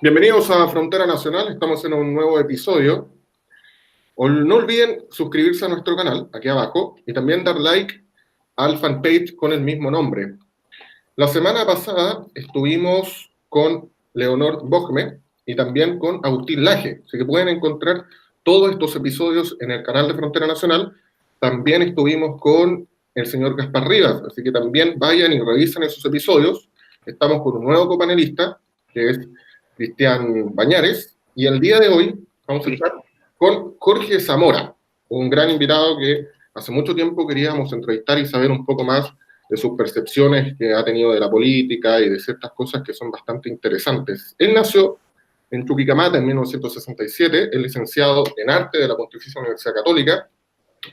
Bienvenidos a Frontera Nacional, estamos en un nuevo episodio. No olviden suscribirse a nuestro canal, aquí abajo, y también dar like al fanpage con el mismo nombre. La semana pasada estuvimos con Leonor Bogme y también con Agustín Laje, así que pueden encontrar todos estos episodios en el canal de Frontera Nacional. También estuvimos con el señor Gaspar Rivas, así que también vayan y revisen esos episodios. Estamos con un nuevo copanelista, que es Cristian Bañares, y el día de hoy vamos a estar con Jorge Zamora, un gran invitado que hace mucho tiempo queríamos entrevistar y saber un poco más de sus percepciones que ha tenido de la política y de ciertas cosas que son bastante interesantes. Él nació en Chuquicamata en 1967, es licenciado en Arte de la Pontificia Universidad Católica,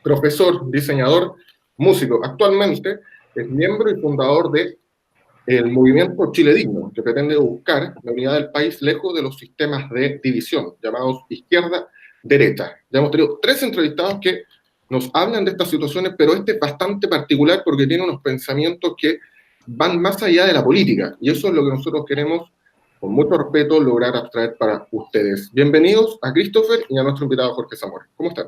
profesor, diseñador, músico. Actualmente es miembro y fundador de el movimiento Chile Digno, que pretende buscar la unidad del país lejos de los sistemas de división, llamados izquierda-derecha. Ya hemos tenido 3 entrevistados que nos hablan de estas situaciones, pero este es bastante particular porque tiene unos pensamientos que van más allá de la política, y eso es lo que nosotros queremos, con mucho respeto, lograr abstraer para ustedes. Bienvenidos a Christopher y a nuestro invitado Jorge Zamora. ¿Cómo están?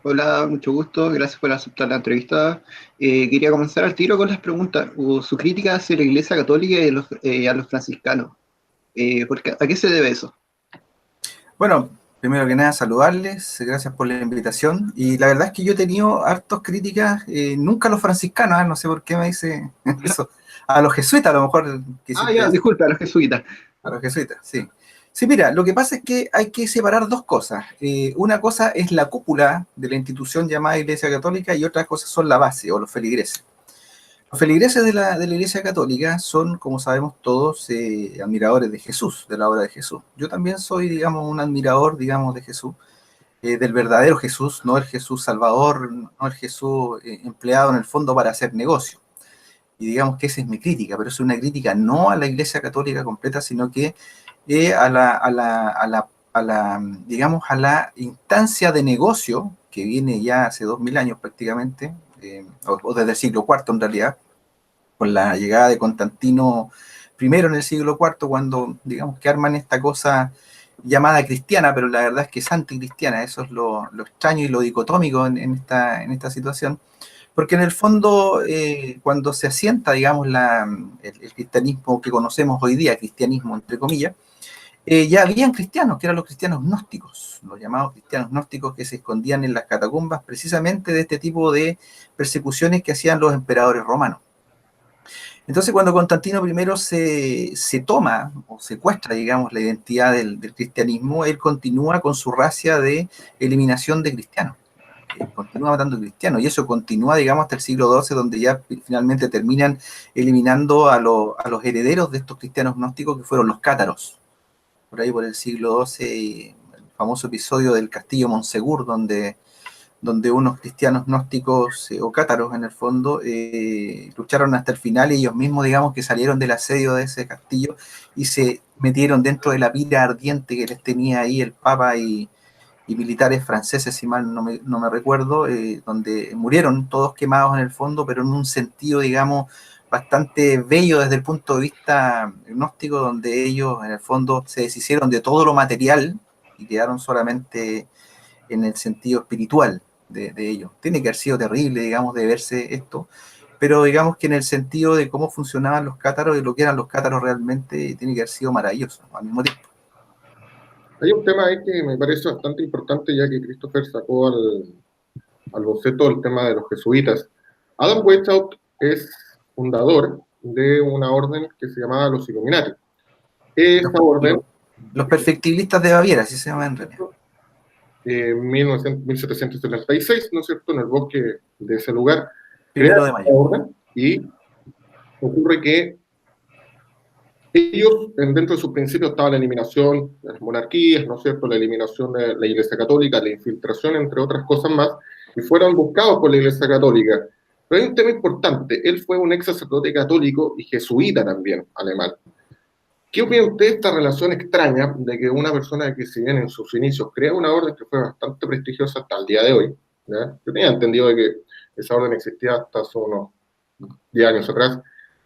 Hola, mucho gusto, gracias por aceptar la entrevista. Quería comenzar al tiro con las preguntas. Su crítica hacia la Iglesia Católica y a los franciscanos. ¿A qué se debe eso? Bueno, primero que nada saludarles, gracias por la invitación. Y la verdad es que yo he tenido hartos críticas, nunca a los franciscanos, no sé por qué me dice eso, a los jesuitas a lo mejor quisiste Ya, decir. disculpe, a los jesuitas. A los jesuitas, sí. Sí, mira, lo que pasa es que hay que separar dos cosas. Una cosa es la cúpula de la institución llamada Iglesia Católica y otra cosa son la base o los feligreses. Los feligreses de la Iglesia Católica son, como sabemos todos, admiradores de Jesús, de la obra de Jesús. Yo también soy, digamos, un admirador, digamos, de Jesús, del verdadero Jesús, no el Jesús salvador, no el Jesús empleado en el fondo para hacer negocio. Y digamos que esa es mi crítica, pero es una crítica no a la Iglesia Católica completa, sino que digamos, a la instancia de negocio que viene ya hace 2000 años prácticamente, o desde el siglo IV en realidad, con la llegada de Constantino I en el siglo IV, cuando digamos que arman esta cosa llamada cristiana, pero la verdad es que es anticristiana. Eso es lo extraño y lo dicotómico en esta situación, porque en el fondo, cuando se asienta, digamos, el cristianismo que conocemos hoy día, cristianismo entre comillas, ya habían cristianos, que eran los cristianos gnósticos, los llamados cristianos gnósticos, que se escondían en las catacumbas precisamente de este tipo de persecuciones que hacían los emperadores romanos. Entonces, cuando Constantino I se toma o secuestra, digamos, la identidad del cristianismo, él continúa con su racia de eliminación de cristianos. Continúa matando cristianos, y eso continúa, digamos, hasta el siglo XII, donde ya finalmente terminan eliminando a los herederos de estos cristianos gnósticos, que fueron los cátaros. Por ahí, por el siglo XII, el famoso episodio del castillo Monsegur, donde unos cristianos gnósticos o cátaros en el fondo lucharon hasta el final, y ellos mismos, digamos, que salieron del asedio de ese castillo y se metieron dentro de la pira ardiente que les tenía ahí el Papa y militares franceses, si mal no me recuerdo, donde murieron todos quemados en el fondo, pero en un sentido, digamos, bastante bello desde el punto de vista gnóstico, donde ellos en el fondo se deshicieron de todo lo material y quedaron solamente en el sentido espiritual de ellos. Tiene que haber sido terrible, digamos, de verse esto, pero digamos que en el sentido de cómo funcionaban los cátaros y lo que eran los cátaros realmente, tiene que haber sido maravilloso al mismo tiempo. Hay un tema ahí que me parece bastante importante, ya que Christopher sacó al boceto el tema de los jesuitas. Adam Weishaupt es fundador de una orden que se llamaba los Illuminati. Esa orden... Los perfectibilistas de Baviera, así se llama en realidad. 1776, ¿no es cierto?, en el bosque de ese lugar, Primero de mayo. Orden, y ocurre que ellos, dentro de sus principios, estaba la eliminación de las monarquías, ¿no es cierto?, la eliminación de la Iglesia Católica, la infiltración, entre otras cosas más, y fueron buscados por la Iglesia Católica. Pero hay un tema importante: él fue un ex sacerdote católico y jesuita también, alemán. ¿Qué opina usted de esta relación extraña de que una persona que, si bien en sus inicios crea una orden que fue bastante prestigiosa hasta el día de hoy, ¿ya? Yo tenía entendido de que esa orden existía hasta hace unos 10 años atrás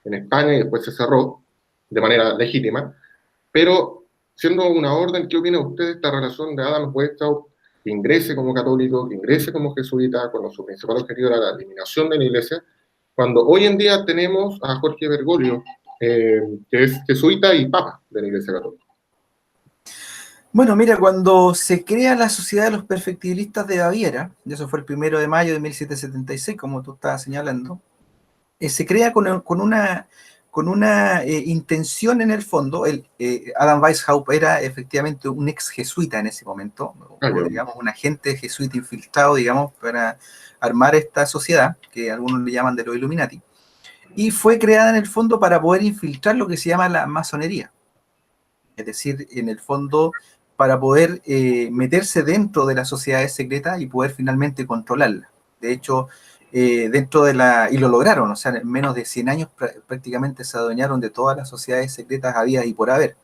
en España y después se cerró de manera legítima, pero siendo una orden, ¿qué opina usted de esta relación de Adam Weishaupt, que ingrese como católico, que ingrese como jesuita, cuando su principal objetivo era la eliminación de la iglesia, cuando hoy en día tenemos a Jorge Bergoglio, que es jesuita y papa de la iglesia católica? Bueno, mira, cuando se crea la Sociedad de los Perfectibilistas de Baviera, y eso fue el 1 de mayo de 1776, como tú estabas señalando, se crea con una intención en el fondo. Adam Weishaupt era efectivamente un ex jesuita en ese momento, o, digamos, un agente jesuita infiltrado, digamos, para armar esta sociedad, que algunos le llaman de los Illuminati, y fue creada en el fondo para poder infiltrar lo que se llama la masonería. Es decir, en el fondo, para poder meterse dentro de las sociedades secretas y poder finalmente controlarla. De hecho, y lo lograron, o sea, en menos de 100 años prácticamente se adueñaron de todas las sociedades secretas habidas y por haber,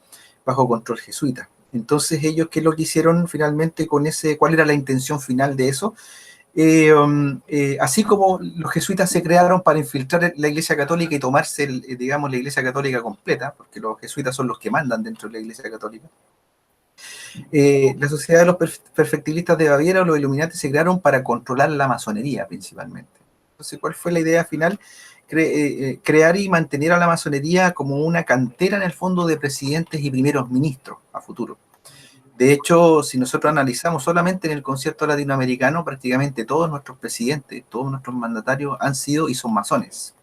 bajo control jesuita. Entonces ellos, ¿qué es lo que hicieron finalmente con ese? ¿Cuál era la intención final de eso? Así como los jesuitas se crearon para infiltrar la Iglesia Católica y tomarse, digamos, la Iglesia Católica completa, porque los jesuitas son los que mandan dentro de la Iglesia Católica. La Sociedad de los Perfectibilistas de Baviera, o los Illuminati, se crearon para controlar la masonería principalmente. Entonces, ¿cuál fue la idea final? Crear y mantener a la masonería como una cantera en el fondo de presidentes y primeros ministros a futuro. De hecho, si nosotros analizamos solamente en el concierto latinoamericano, prácticamente todos nuestros presidentes, todos nuestros mandatarios han sido y son masones.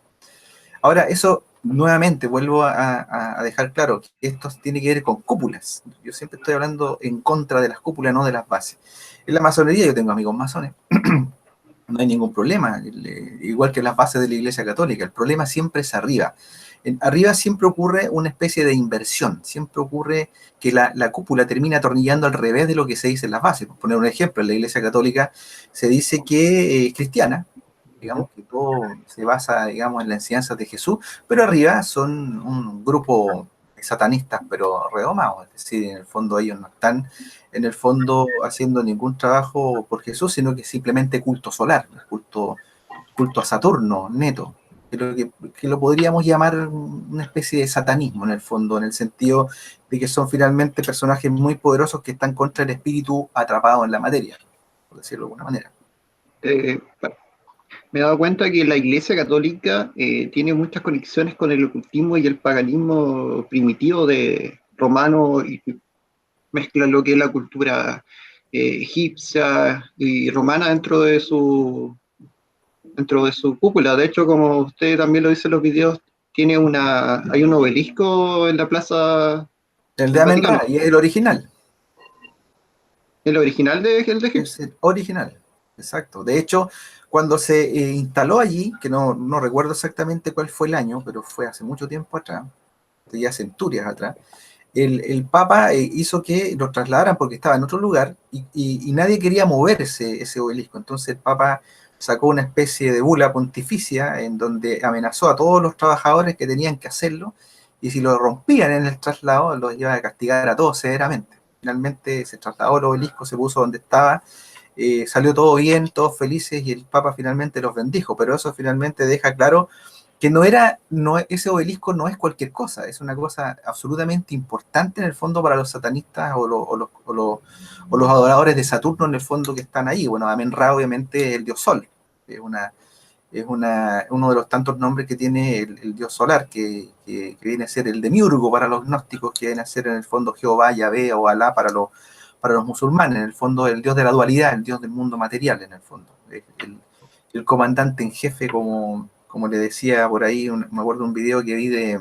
Ahora, eso nuevamente vuelvo a dejar claro que esto tiene que ver con cúpulas. Yo siempre estoy hablando en contra de las cúpulas, no de las bases. En la masonería yo tengo amigos masones, no hay ningún problema, igual que las bases de la Iglesia Católica. El problema siempre es arriba. Arriba siempre ocurre una especie de inversión, siempre ocurre que la cúpula termina atornillando al revés de lo que se dice en las bases. Por poner un ejemplo, en la Iglesia Católica se dice que es cristiana, digamos que todo se basa, digamos, en la enseñanza de Jesús, pero arriba son un grupo de satanistas, pero redomados, es decir, en el fondo ellos no están, en el fondo, haciendo ningún trabajo por Jesús, sino que simplemente culto solar, culto a Saturno, neto, que lo podríamos llamar una especie de satanismo en el fondo, en el sentido de que son finalmente personajes muy poderosos que están contra el espíritu atrapado en la materia, por decirlo de alguna manera. Me he dado cuenta que la Iglesia Católica tiene muchas conexiones con el ocultismo y el paganismo primitivo de romano, y mezcla lo que es la cultura egipcia y romana dentro de su cúpula. De hecho, como usted también lo dice en los videos, hay un obelisco en la plaza. El de Amen-Ra, y es el original. ¿El original de Egipto? Es el original, exacto. De hecho, cuando se instaló allí, que no recuerdo exactamente cuál fue el año, pero fue hace mucho tiempo atrás, ya centurias atrás, el Papa hizo que lo trasladaran porque estaba en otro lugar y nadie quería mover ese obelisco. Entonces el Papa sacó una especie de bula pontificia en donde amenazó a todos los trabajadores que tenían que hacerlo, y si lo rompían en el traslado, los iba a castigar a todos severamente. Finalmente se trasladó el obelisco, se puso donde estaba, salió todo bien, todos felices, y el Papa finalmente los bendijo, pero eso finalmente deja claro que ese obelisco no es cualquier cosa, es una cosa absolutamente importante en el fondo para los satanistas o los adoradores de Saturno en el fondo que están ahí. Bueno, Amen-Ra obviamente es el dios Sol, es uno de los tantos nombres que tiene el dios solar, que viene a ser el demiurgo para los gnósticos, que viene a ser en el fondo Jehová, Yahvé o Alá para los musulmanes, en el fondo el dios de la dualidad, el dios del mundo material, en el fondo. El comandante en jefe, como le decía por ahí, me acuerdo de un video que vi de,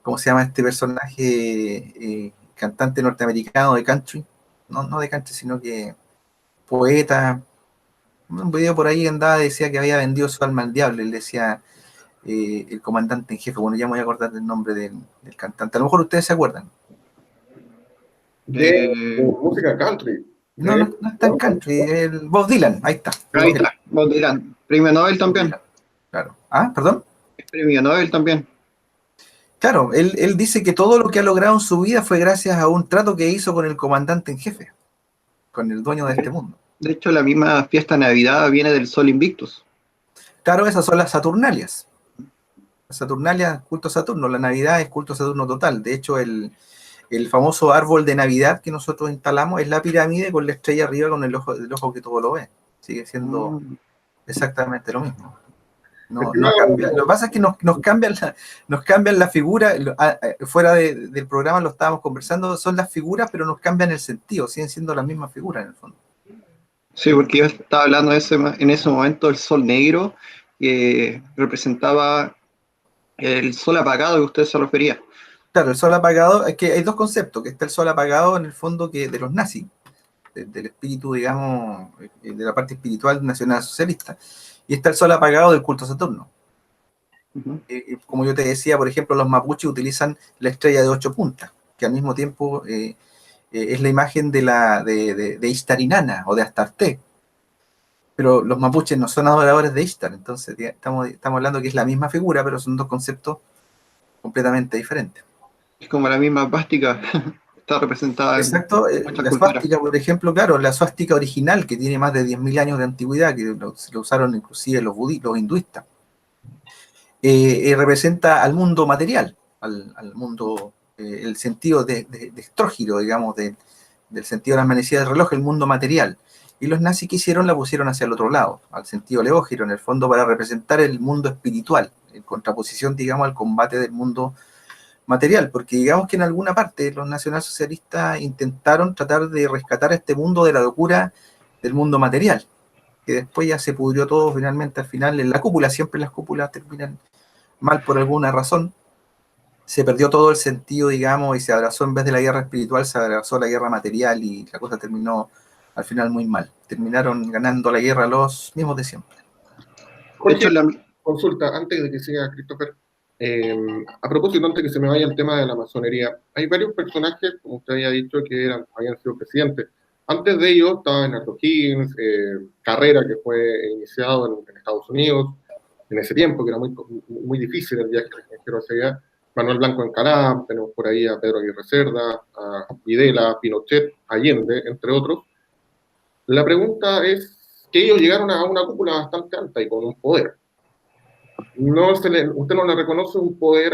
¿cómo se llama este personaje? Cantante norteamericano de country, no de country, sino que poeta. Un video por ahí andaba, decía que había vendido su alma al diablo. Él decía, el comandante en jefe. Bueno, ya me voy a acordar del nombre del cantante. A lo mejor ustedes se acuerdan. De música country. No es tan country. El Bob Dylan, ahí está. Ahí está, Bob Dylan. Premio Nobel también. Claro. Ah, perdón. Premio Nobel también. Claro, él dice que todo lo que ha logrado en su vida fue gracias a un trato que hizo con el comandante en jefe, con el dueño de este mundo. De hecho, la misma fiesta de Navidad viene del Sol Invictus. Claro, esas son las Saturnalias. Las Saturnalias, culto a Saturno. La Navidad es culto a Saturno total. De hecho, el el famoso árbol de Navidad que nosotros instalamos es la pirámide con la estrella arriba con el ojo que todo lo ve. Sigue siendo exactamente lo mismo. No cambia. Lo que pasa es que nos cambian la figura. Fuera del programa lo estábamos conversando, son las figuras, pero nos cambian el sentido, siguen siendo las mismas figuras en el fondo. Sí, porque yo estaba hablando en ese momento del sol negro, que representaba el sol apagado que usted se refería. Claro, el sol apagado, es que hay dos conceptos, que está el sol apagado en el fondo que de los nazis, del espíritu, digamos, de la parte espiritual nacionalsocialista, y está el sol apagado del culto a Saturno. Como yo te decía, por ejemplo, los mapuches utilizan la estrella de 8 puntas, que al mismo tiempo es la imagen de Ishtar Inanna o de Astarte. Pero los mapuches no son adoradores de Ishtar, entonces estamos hablando que es la misma figura, pero son dos conceptos completamente diferentes. Es como la misma svástica, está representada. Exacto, la suástica, por ejemplo, claro, la suástica original que tiene más de 10.000 años de antigüedad, que lo usaron inclusive los hinduistas, representa al mundo material, al mundo, el sentido de estrógiro, digamos, del sentido de las manecillas del reloj, el mundo material. Y los nazis que hicieron la pusieron hacia el otro lado, al sentido leógiro, en el fondo, para representar el mundo espiritual, en contraposición, digamos, al combate del mundo material, porque digamos que en alguna parte los nacionalsocialistas intentaron tratar de rescatar este mundo de la locura del mundo material, que después ya se pudrió todo finalmente al final en la cúpula. Siempre las cúpulas terminan mal por alguna razón. Se perdió todo el sentido, digamos, y se abrazó, en vez de la guerra espiritual, se abrazó la guerra material y la cosa terminó al final muy mal. Terminaron ganando la guerra los mismos de siempre. Jorge, consulta, antes de que siga Christopher, a propósito, antes que se me vaya el tema de la masonería, hay varios personajes, como usted había dicho, que habían sido presidentes. Antes de ellos estaba Bernardo Higgins, Carrera, que fue iniciado en Estados Unidos, en ese tiempo, que era muy difícil el viaje al extranjero hacia allá. Manuel Blanco Encará, tenemos por ahí a Pedro Aguirre Cerda, a Videla, Pinochet, Allende, entre otros. La pregunta es que ellos llegaron a una cúpula bastante alta y con un poder. ¿Usted no le reconoce un poder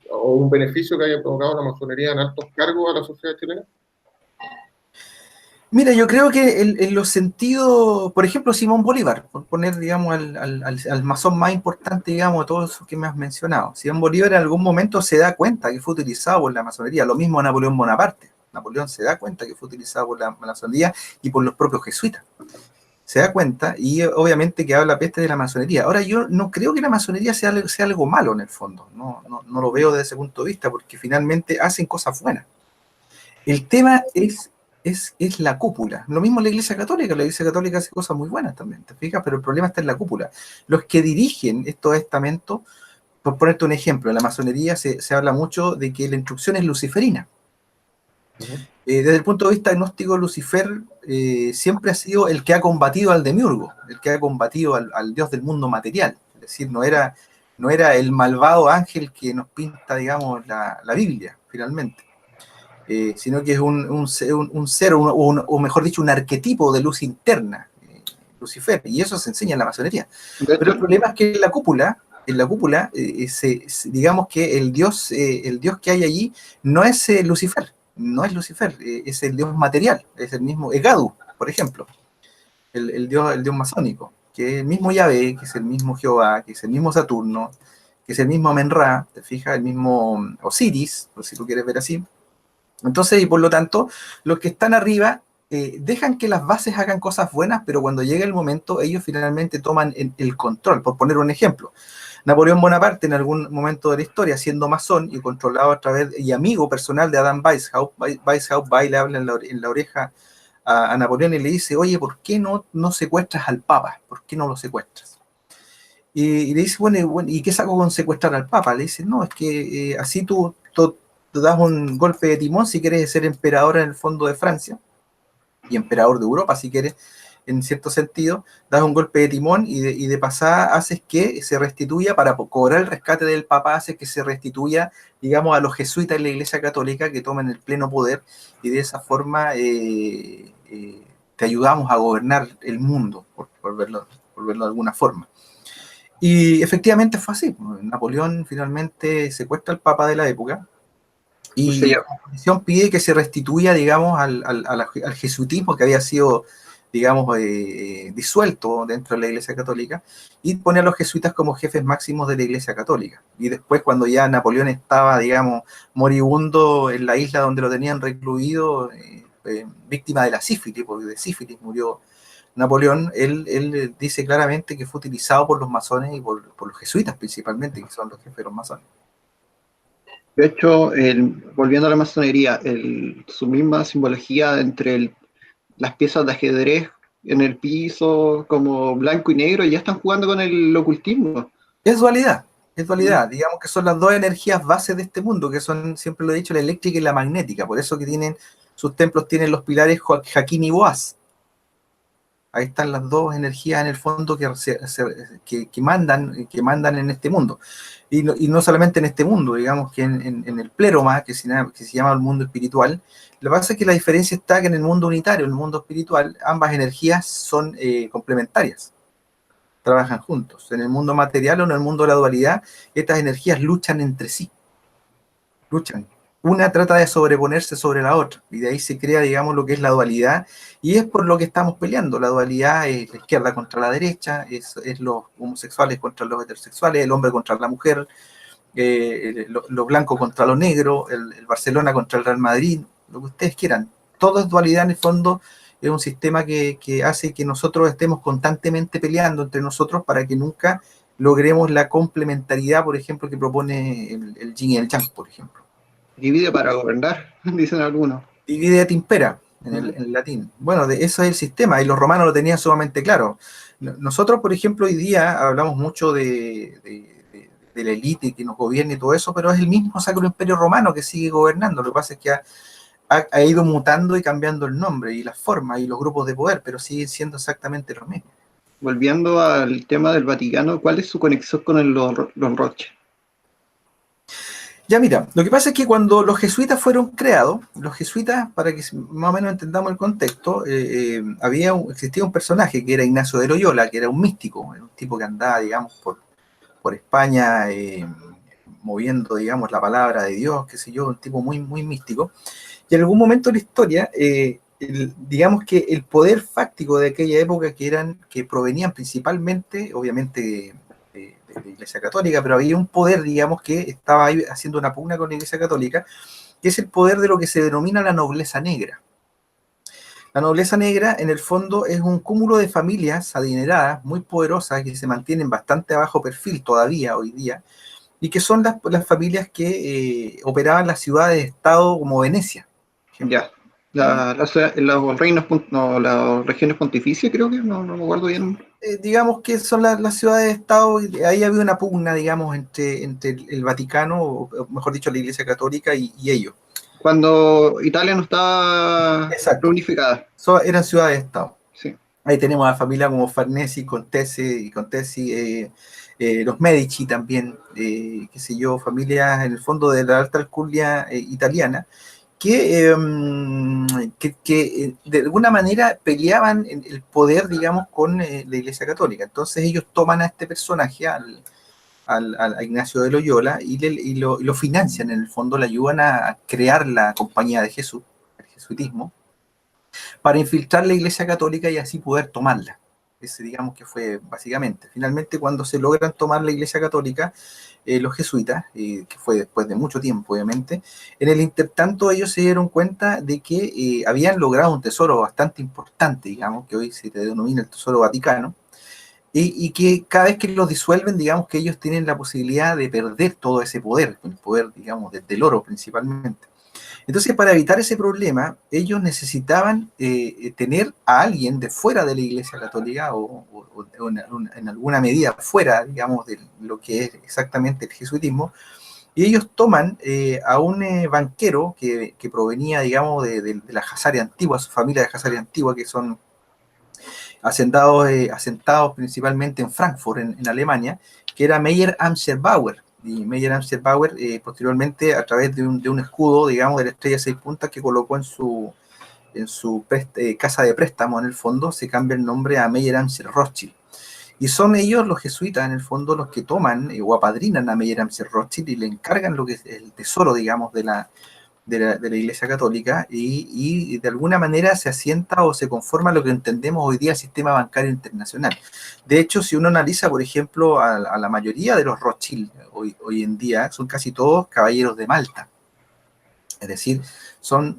o un beneficio que haya provocado la masonería en altos cargos a la sociedad chilena? Mira, yo creo que en los sentidos, por ejemplo, Simón Bolívar, por poner, digamos, al masón más importante, digamos, de todos esos que me has mencionado. Simón Bolívar en algún momento se da cuenta que fue utilizado por la masonería, lo mismo Napoleón Bonaparte. Napoleón se da cuenta que fue utilizado por la masonería y por los propios jesuitas. Se da cuenta y obviamente que habla peste de la masonería. Ahora, yo no creo que la masonería sea algo malo en el fondo, no lo veo desde ese punto de vista, porque finalmente hacen cosas buenas. El tema es la cúpula. Lo mismo la Iglesia Católica hace cosas muy buenas también, ¿te fijas? Pero el problema está en la cúpula. Los que dirigen estos estamentos, por ponerte un ejemplo, en la masonería se habla mucho de que la instrucción es luciferina. Desde el punto de vista gnóstico, Lucifer siempre ha sido el que ha combatido al demiurgo, el que ha combatido al dios del mundo material. Es decir, no era el malvado ángel que nos pinta, digamos, la Biblia, finalmente. Sino que es un ser, o mejor dicho, un arquetipo de luz interna, Lucifer, y eso se enseña en la masonería. Pero el problema es que en la cúpula, digamos que el dios que hay allí no es Lucifer, es el dios material, es el mismo Egadu, por ejemplo, el dios masónico, que es el mismo Yahvé, que es el mismo Jehová, que es el mismo Saturno, que es el mismo Amenra, te fijas, el mismo Osiris, por si tú quieres ver así. Entonces, y por lo tanto, los que están arriba dejan que las bases hagan cosas buenas, pero cuando llega el momento, ellos finalmente toman el control. Por poner un ejemplo, Napoleón Bonaparte, en algún momento de la historia, siendo masón y controlado a través, y amigo personal de Adam Weishaupt va y le habla en la oreja a Napoleón y le dice: oye, ¿por qué no secuestras al Papa? ¿Por qué no lo secuestras? Y le dice: bueno, ¿y qué saco con secuestrar al Papa? Le dice: no, es que así tú te das un golpe de timón si quieres ser emperador en el fondo de Francia, y emperador de Europa si quieres, en cierto sentido, das un golpe de timón y de pasada haces que se restituya, para cobrar el rescate del Papa, haces que se restituya, digamos, a los jesuitas de la Iglesia Católica, que tomen el pleno poder, y de esa forma te ayudamos a gobernar el mundo, por verlo de alguna forma. Y efectivamente fue así. Napoleón finalmente secuestra al Papa de la época, Y la comisión pide que se restituya, digamos, al jesuitismo que había sido, digamos, disuelto dentro de la Iglesia Católica, y pone a los jesuitas como jefes máximos de la Iglesia Católica. Y después, cuando ya Napoleón estaba, digamos, moribundo en la isla donde lo tenían recluido, víctima de la sífilis, porque de sífilis murió Napoleón, él dice claramente que fue utilizado por los masones y por los jesuitas principalmente, que son los jefes de los masones. De hecho, volviendo a la masonería, su misma simbología entre las piezas de ajedrez en el piso, como blanco y negro, ya están jugando con el ocultismo. Es dualidad. Digamos que son las dos energías bases de este mundo, que son, siempre lo he dicho, la eléctrica y la magnética. Por eso que sus templos tienen los pilares Jaquín y Boaz. Ahí están las dos energías en el fondo que mandan en este mundo. Y no solamente en este mundo, digamos que en el pléroma, que se llama el mundo espiritual. Lo que pasa es que la diferencia está que en el mundo unitario, en el mundo espiritual, ambas energías son complementarias, trabajan juntos. En el mundo material o en el mundo de la dualidad, estas energías luchan entre sí, luchan. Una trata de sobreponerse sobre la otra, y de ahí se crea, digamos, lo que es la dualidad, y es por lo que estamos peleando. La dualidad es la izquierda contra la derecha, es los homosexuales contra los heterosexuales, el hombre contra la mujer, lo blanco contra lo negro, el Barcelona contra el Real Madrid, lo que ustedes quieran. Todo es dualidad en el fondo, es un sistema que hace que nosotros estemos constantemente peleando entre nosotros para que nunca logremos la complementariedad, por ejemplo, que propone el yin y el yang, por ejemplo. Divide para gobernar, dicen algunos. Divide et impera, en el latín. Bueno, eso es el sistema, y los romanos lo tenían sumamente claro. Nosotros, por ejemplo, hoy día hablamos mucho de la élite que nos gobierna y todo eso, pero es el mismo Sacro Imperio Romano que sigue gobernando. Lo que pasa es que ha ido mutando y cambiando el nombre y las formas y los grupos de poder, pero siguen siendo exactamente lo mismo. Volviendo al tema del Vaticano, ¿cuál es su conexión con los Rothschild? Ya mira, lo que pasa es que cuando los jesuitas fueron creados, los jesuitas, para que más o menos entendamos el contexto, existía un personaje que era Ignacio de Loyola, que era un místico, un tipo que andaba, digamos, por España, moviendo, digamos, la palabra de Dios, qué sé yo, un tipo muy, muy místico. Y en algún momento de la historia, digamos que el poder fáctico de aquella época, que provenían principalmente, obviamente, de la Iglesia Católica, pero había un poder, digamos, que estaba ahí haciendo una pugna con la Iglesia Católica, que es el poder de lo que se denomina la nobleza negra. La nobleza negra, en el fondo, es un cúmulo de familias adineradas, muy poderosas, que se mantienen bastante a bajo perfil todavía hoy día, y que son las familias que operaban las ciudades-estado como Venecia. Ya. Los reinos, no, las regiones pontificias, creo que, no me acuerdo bien. Digamos que son las ciudades-estado, y ahí había una pugna, digamos, entre el Vaticano, o mejor dicho, la Iglesia Católica y ellos. Cuando Italia no estaba reunificada. Eran ciudades-estado. Sí. Ahí tenemos a familias como Farnese, Contesi, los Medici también, qué sé yo, familias en el fondo de la alta alcurnia italiana, que de alguna manera peleaban el poder, digamos, con la Iglesia Católica. Entonces ellos toman a este personaje, a Ignacio de Loyola, y lo financian, en el fondo le ayudan a crear la Compañía de Jesús, el jesuitismo, para infiltrar la Iglesia Católica y así poder tomarla. Ese, digamos, que fue básicamente. Finalmente, cuando se logran tomar la Iglesia Católica, los jesuitas, que fue después de mucho tiempo, obviamente, en el intertanto ellos se dieron cuenta de que habían logrado un tesoro bastante importante, digamos, que hoy se denomina el Tesoro Vaticano, y que cada vez que los disuelven, digamos que ellos tienen la posibilidad de perder todo ese poder, el poder, digamos, del oro principalmente. Entonces, para evitar ese problema, ellos necesitaban tener a alguien de fuera de la Iglesia Católica o en alguna medida fuera, digamos, de lo que es exactamente el jesuitismo, y ellos toman a un banquero que provenía, digamos, de la Jasaria Antigua, su familia de Jasaria Antigua, que son asentados principalmente en Frankfurt, en Alemania, que era Meyer Amschel-Bauer. Y Meyer Amschel-Bauer, posteriormente, a través de un escudo, digamos, de la estrella 6 puntas que colocó en su casa de préstamo, en el fondo, se cambia el nombre a Meyer Amschel Rothschild. Y son ellos, los jesuitas, en el fondo, los que toman o apadrinan a Meyer Amschel Rothschild y le encargan lo que es el tesoro, digamos, de de la Iglesia Católica y de alguna manera se asienta o se conforma lo que entendemos hoy día el sistema bancario internacional. De hecho, si uno analiza, por ejemplo, a la mayoría de los Rothschild hoy en día, son casi todos caballeros de Malta. Es decir,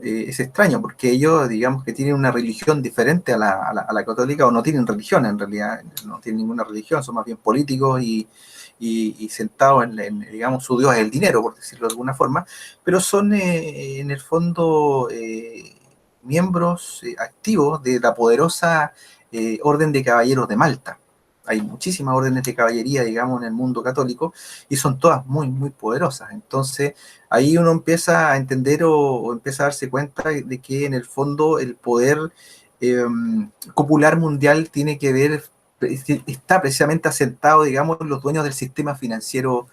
es extraño porque ellos, digamos que tienen una religión diferente a la católica, o no tienen religión en realidad, no tienen ninguna religión, son más bien políticos y sentados digamos, su Dios es el dinero, por decirlo de alguna forma, pero son en el fondo miembros activos de la poderosa Orden de Caballeros de Malta. Hay muchísimas órdenes de caballería, digamos, en el mundo católico, y son todas muy, muy poderosas. Entonces, ahí uno empieza a entender o empieza a darse cuenta de que en el fondo el poder popular mundial tiene que ver, está precisamente asentado, digamos, en los dueños del sistema financiero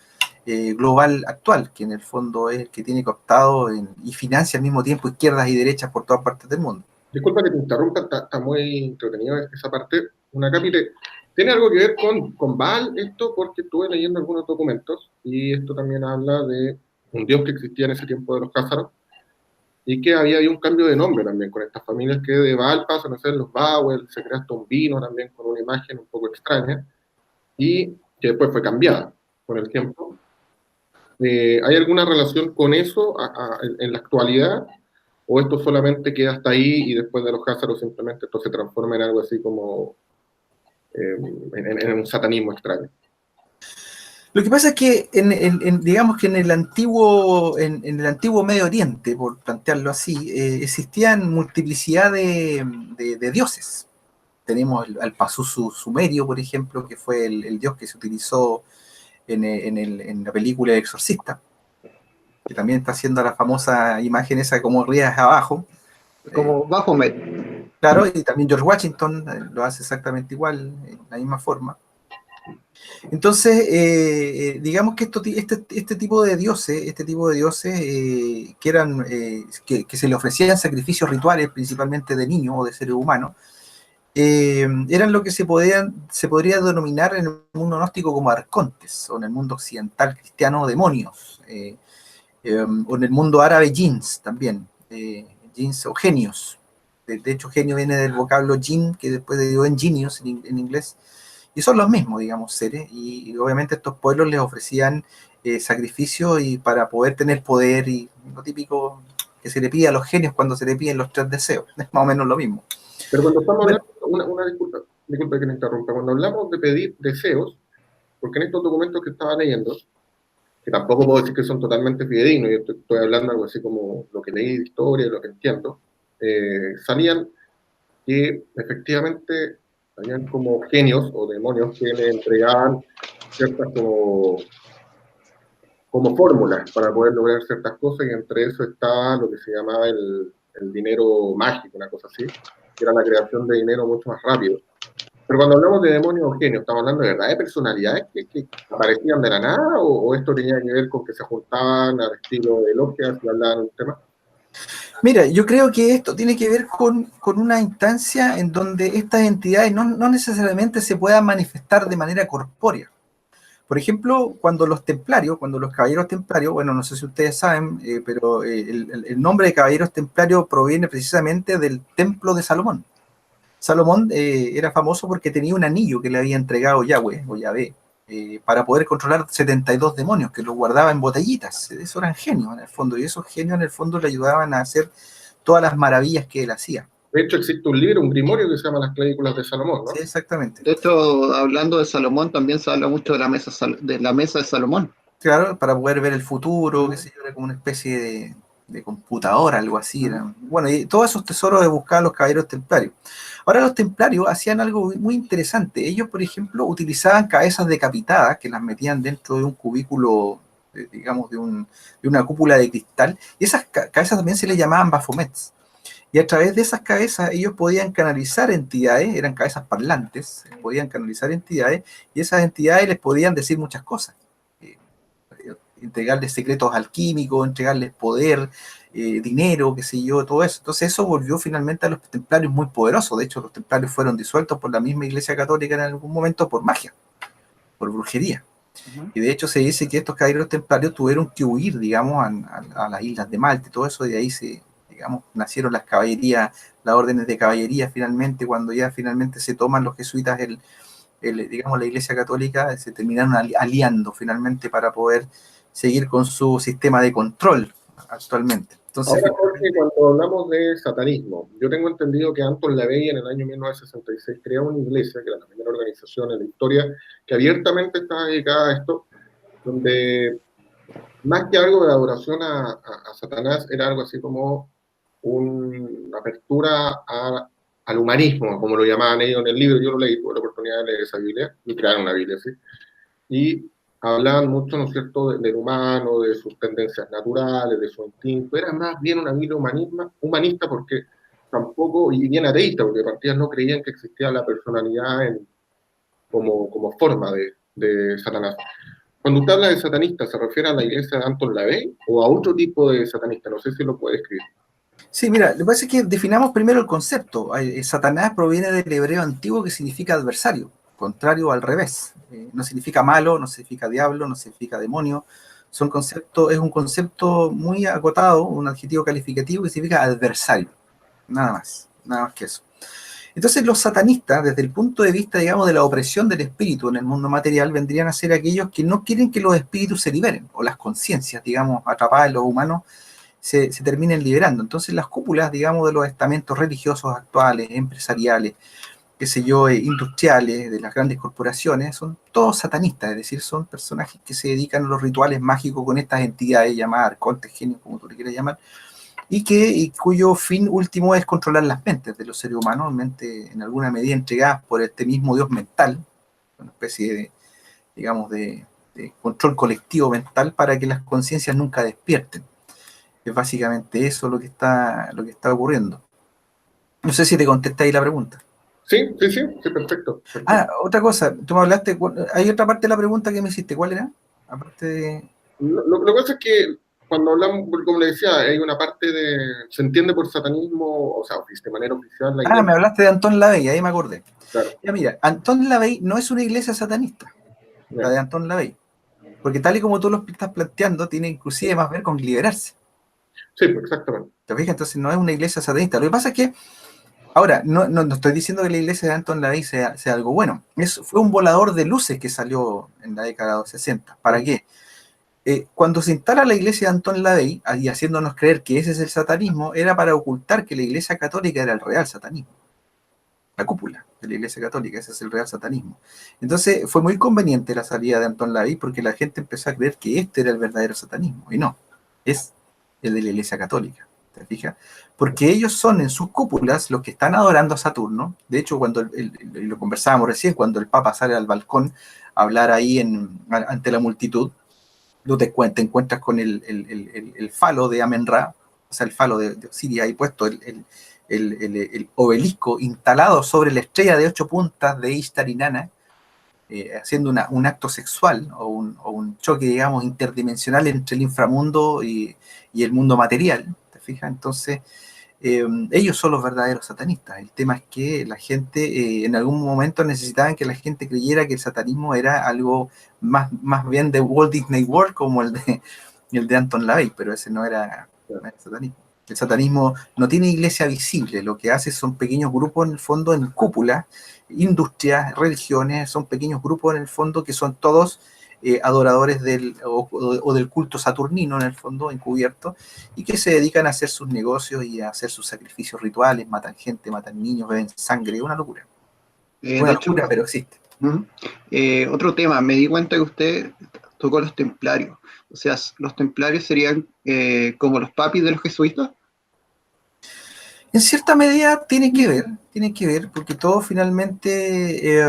global actual, que en el fondo es el que tiene cooptado y financia al mismo tiempo izquierdas y derechas por todas partes del mundo. Disculpa que te interrumpa, está muy entretenido esa parte. Una capite. Tiene algo que ver con Baal esto, porque estuve leyendo algunos documentos y esto también habla de un dios que existía en ese tiempo de los cázaros y que había un cambio de nombre también con estas familias que de Baal pasan a ser los Bauer, se crea hasta un vino también con una imagen un poco extraña y que después fue cambiada con el tiempo. ¿Hay alguna relación con eso en la actualidad? ¿O esto solamente queda hasta ahí y después de los cázaros simplemente esto se transforma en algo así como en un satanismo extraño? Lo que pasa es que, digamos que en el antiguo Medio Oriente, por plantearlo así, existían multiplicidad de dioses. Tenemos al Pazuzu sumerio, por ejemplo, que fue el dios que se utilizó en la película El Exorcista, que también está haciendo la famosa imagen esa como rías abajo. Como Baphomet. Claro, y también George Washington lo hace exactamente igual, en la misma forma. Entonces, digamos que este tipo de dioses, que eran que se le ofrecían sacrificios rituales, principalmente de niños o de seres humanos, eran lo que se podría denominar en el mundo gnóstico como arcontes, o en el mundo occidental cristiano demonios, o en el mundo árabe jinns también, jinns o genios. De hecho, genio viene del vocablo jinn, que después dio en genius en inglés, y son los mismos, digamos, seres, y obviamente estos pueblos les ofrecían sacrificios y para poder tener poder, y lo típico que se le pide a los genios cuando se le piden los 3 deseos, es más o menos lo mismo. Pero cuando estamos hablando, una disculpa que me interrumpa, cuando hablamos de pedir deseos, porque en estos documentos que estaba leyendo, que tampoco puedo decir que son totalmente fidedignos, yo estoy hablando algo así como lo que leí de historia, lo que entiendo, salían que efectivamente habían como genios o demonios que le entregaban ciertas como fórmulas para poder lograr ciertas cosas, y entre eso estaba lo que se llamaba el dinero mágico, una cosa así, que era la creación de dinero mucho más rápido. Pero cuando hablamos de demonios o genios, ¿estamos hablando de verdad de personalidades que aparecían de la nada, o esto tenía que ver con que se juntaban al estilo de logias y hablaban un tema? Mira, yo creo que esto tiene que ver con una instancia en donde estas entidades no necesariamente se puedan manifestar de manera corpórea. Por ejemplo, cuando los caballeros templarios, bueno, no sé si ustedes saben, pero el nombre de caballeros templarios proviene precisamente del templo de Salomón. Salomón era famoso porque tenía un anillo que le había entregado Yahweh o Yahvé para poder controlar 72 demonios que los guardaba en botellitas. Eso eran genios en el fondo, y esos genios en el fondo le ayudaban a hacer todas las maravillas que él hacía. De hecho, existe un libro, un grimorio que se llama Las Clavículas de Salomón, ¿no? Sí, exactamente. De hecho, hablando de Salomón, también se habla mucho de la mesa de Salomón. Claro, para poder ver el futuro, qué sé yo, era como una especie de computadora, algo así. Bueno, y todos esos tesoros buscaban los caballeros templarios. Ahora, los templarios hacían algo muy interesante. Ellos, por ejemplo, utilizaban cabezas decapitadas que las metían dentro de un cubículo, digamos, de una cúpula de cristal, y esas cabezas también se les llamaban bafomets. Y a través de esas cabezas ellos podían canalizar entidades, eran cabezas parlantes, podían canalizar entidades, y esas entidades les podían decir muchas cosas. Entregarles secretos alquímicos, entregarles poder, dinero, qué sé yo, todo eso. Entonces eso volvió finalmente a los templarios muy poderosos. De hecho, los templarios fueron disueltos por la misma Iglesia Católica en algún momento por magia, por brujería. Y de hecho se dice que estos caballeros templarios tuvieron que huir, digamos, a las islas de Malta y todo eso, y de ahí digamos, nacieron las caballerías, las órdenes de caballería finalmente, cuando ya finalmente se toman los jesuitas digamos, la Iglesia Católica, se terminaron aliando finalmente para poder seguir con su sistema de control actualmente. Entonces, Ahora, Jorge, cuando hablamos de satanismo, yo tengo entendido que Anton LaVey en el año 1966 crea una iglesia, que era la primera organización en la historia que abiertamente estaba dedicada a esto, donde más que algo de adoración a Satanás, era algo así como una apertura al humanismo, como lo llamaban ellos en el libro. Yo lo leí, tuve la oportunidad de leer esa Biblia, y crearon una Biblia, ¿sí? Y hablaban mucho, ¿no es cierto?, del humano, de sus tendencias naturales, de su instinto. Era más bien una Biblia humanista porque tampoco, y bien ateísta, porque de partida no creían que existía la personalidad como forma de Satanás. Cuando usted habla de satanista, ¿se refiere a la iglesia de Anton LaVey o a otro tipo de satanista? No sé si lo puede escribir. sí, mira, lo que pasa es que definamos primero el concepto. Satanás proviene del hebreo antiguo que significa adversario, contrario al revés. No significa malo, no significa diablo, no significa demonio. Es un concepto muy acotado, un adjetivo calificativo que significa adversario. Nada más que eso. Entonces los satanistas, desde el punto de vista, digamos, de la opresión del espíritu en el mundo material, vendrían a ser aquellos que no quieren que los espíritus se liberen, o las conciencias, digamos, atrapadas en los humanos, se terminen liberando. Entonces las cúpulas, digamos, de los estamentos religiosos actuales, empresariales, qué sé yo, industriales, de las grandes corporaciones, son todos satanistas, es decir, son personajes que se dedican a los rituales mágicos con estas entidades llamadas arcontes, genios, como tú le quieras llamar, y cuyo fin último es controlar las mentes de los seres humanos, mentes en alguna medida entregadas por este mismo Dios mental, una especie de, digamos, de control colectivo mental para que las conciencias nunca despierten. Es básicamente eso lo que está ocurriendo. No sé si te contesté ahí la pregunta. Sí, perfecto. Ah, otra cosa, tú me hablaste, hay otra parte de la pregunta que me hiciste, ¿cuál era? Aparte de... Lo que pasa es que cuando hablamos, como le decía, hay una parte se entiende por satanismo, o sea, de manera oficial la iglesia. me hablaste de Anton LaVey, ahí me acordé. Claro. Ya mira, Anton LaVey no es una iglesia satanista, la de Anton LaVey. Porque tal y como tú lo estás planteando, tiene inclusive más que ver con liberarse. Sí, exactamente. ¿Te fijas? Entonces no es una iglesia satanista. Lo que pasa es que, ahora, no estoy diciendo que la iglesia de Anton LaVey sea algo bueno. Fue un volador de luces que salió en la década de los 60. ¿Para qué? Cuando se instala la iglesia de Anton LaVey, y haciéndonos creer que ese es el satanismo, era para ocultar que la iglesia católica era el real satanismo. La cúpula de la iglesia católica, ese es el real satanismo. Entonces fue muy conveniente la salida de Anton LaVey porque la gente empezó a creer que este era el verdadero satanismo, y no, es el de la iglesia católica, ¿te fijas? Porque ellos son en sus cúpulas los que están adorando a Saturno. De hecho, cuando lo conversábamos recién, cuando el Papa sale al balcón a hablar ahí ante la multitud, tú te encuentras con el falo de Amen-Ra, o sea, el falo de Osiris ahí puesto, el obelisco instalado sobre la estrella de 8 puntas de Ishtar Inanna, haciendo un acto sexual o un choque, digamos, interdimensional entre el inframundo y el mundo material, ¿te fijas? Entonces, ellos son los verdaderos satanistas. El tema es que la gente, en algún momento necesitaban que la gente creyera que el satanismo era algo más bien de Walt Disney World como el de Anton LaVey, pero ese no era el satanismo. El satanismo no tiene iglesia visible, lo que hace son pequeños grupos en el fondo en cúpula, industrias, religiones, son pequeños grupos en el fondo que son todos adoradores del culto saturnino en el fondo, encubierto, y que se dedican a hacer sus negocios y a hacer sus sacrificios rituales, matan gente, matan niños, beben sangre, una locura. Una locura, pero existe. Otro tema, me di cuenta que usted tocó los templarios. O sea, los templarios serían como los papis de los jesuitas. En cierta medida tiene que ver, porque todo finalmente,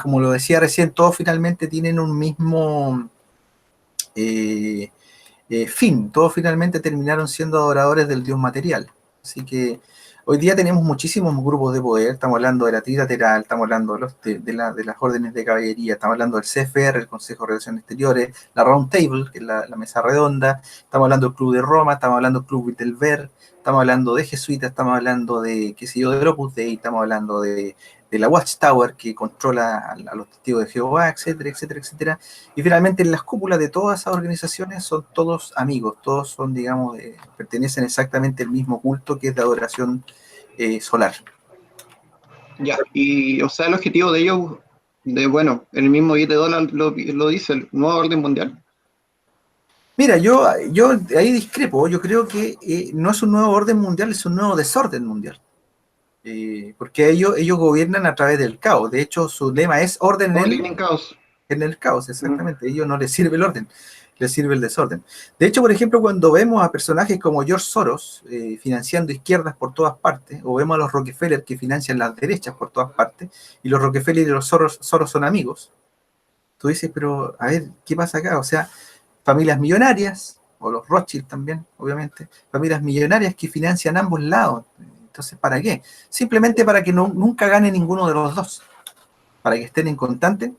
como lo decía recién, todos finalmente tienen un mismo fin, todos finalmente terminaron siendo adoradores del Dios material. Así que hoy día tenemos muchísimos grupos de poder, estamos hablando de la Trilateral, estamos hablando de las órdenes de caballería, estamos hablando del CFR, el Consejo de Relaciones Exteriores, la Round Table, que es la mesa redonda, estamos hablando del Club de Roma, estamos hablando del Club Wittenberg, estamos hablando de jesuitas, estamos hablando de, qué sé yo, del Opus Dei, estamos hablando de de la Watchtower, que controla a los testigos de Jehová, etcétera, etcétera, etcétera. Y finalmente en las cúpulas de todas esas organizaciones son todos amigos, todos son, digamos, pertenecen exactamente al mismo culto, que es de adoración solar. Ya, y o sea, el objetivo de ellos, bueno, el mismo $10 lo dice, el nuevo orden mundial. Mira, yo ahí discrepo. Yo creo que no es un nuevo orden mundial, es un nuevo desorden mundial. Porque ellos gobiernan a través del caos. De hecho, su lema es orden Orden en caos. en el caos, exactamente. A ellos no les sirve el orden, les sirve el desorden. De hecho, por ejemplo, cuando vemos a personajes como George Soros financiando izquierdas por todas partes, o vemos a los Rockefeller que financian las derechas por todas partes, y los Rockefeller y los Soros son amigos, tú dices, pero a ver, ¿qué pasa acá? O sea, familias millonarias, o los Rothschild también, obviamente, familias millonarias que financian ambos lados. Entonces, ¿para qué? Simplemente para que nunca gane ninguno de los dos, para que estén en constante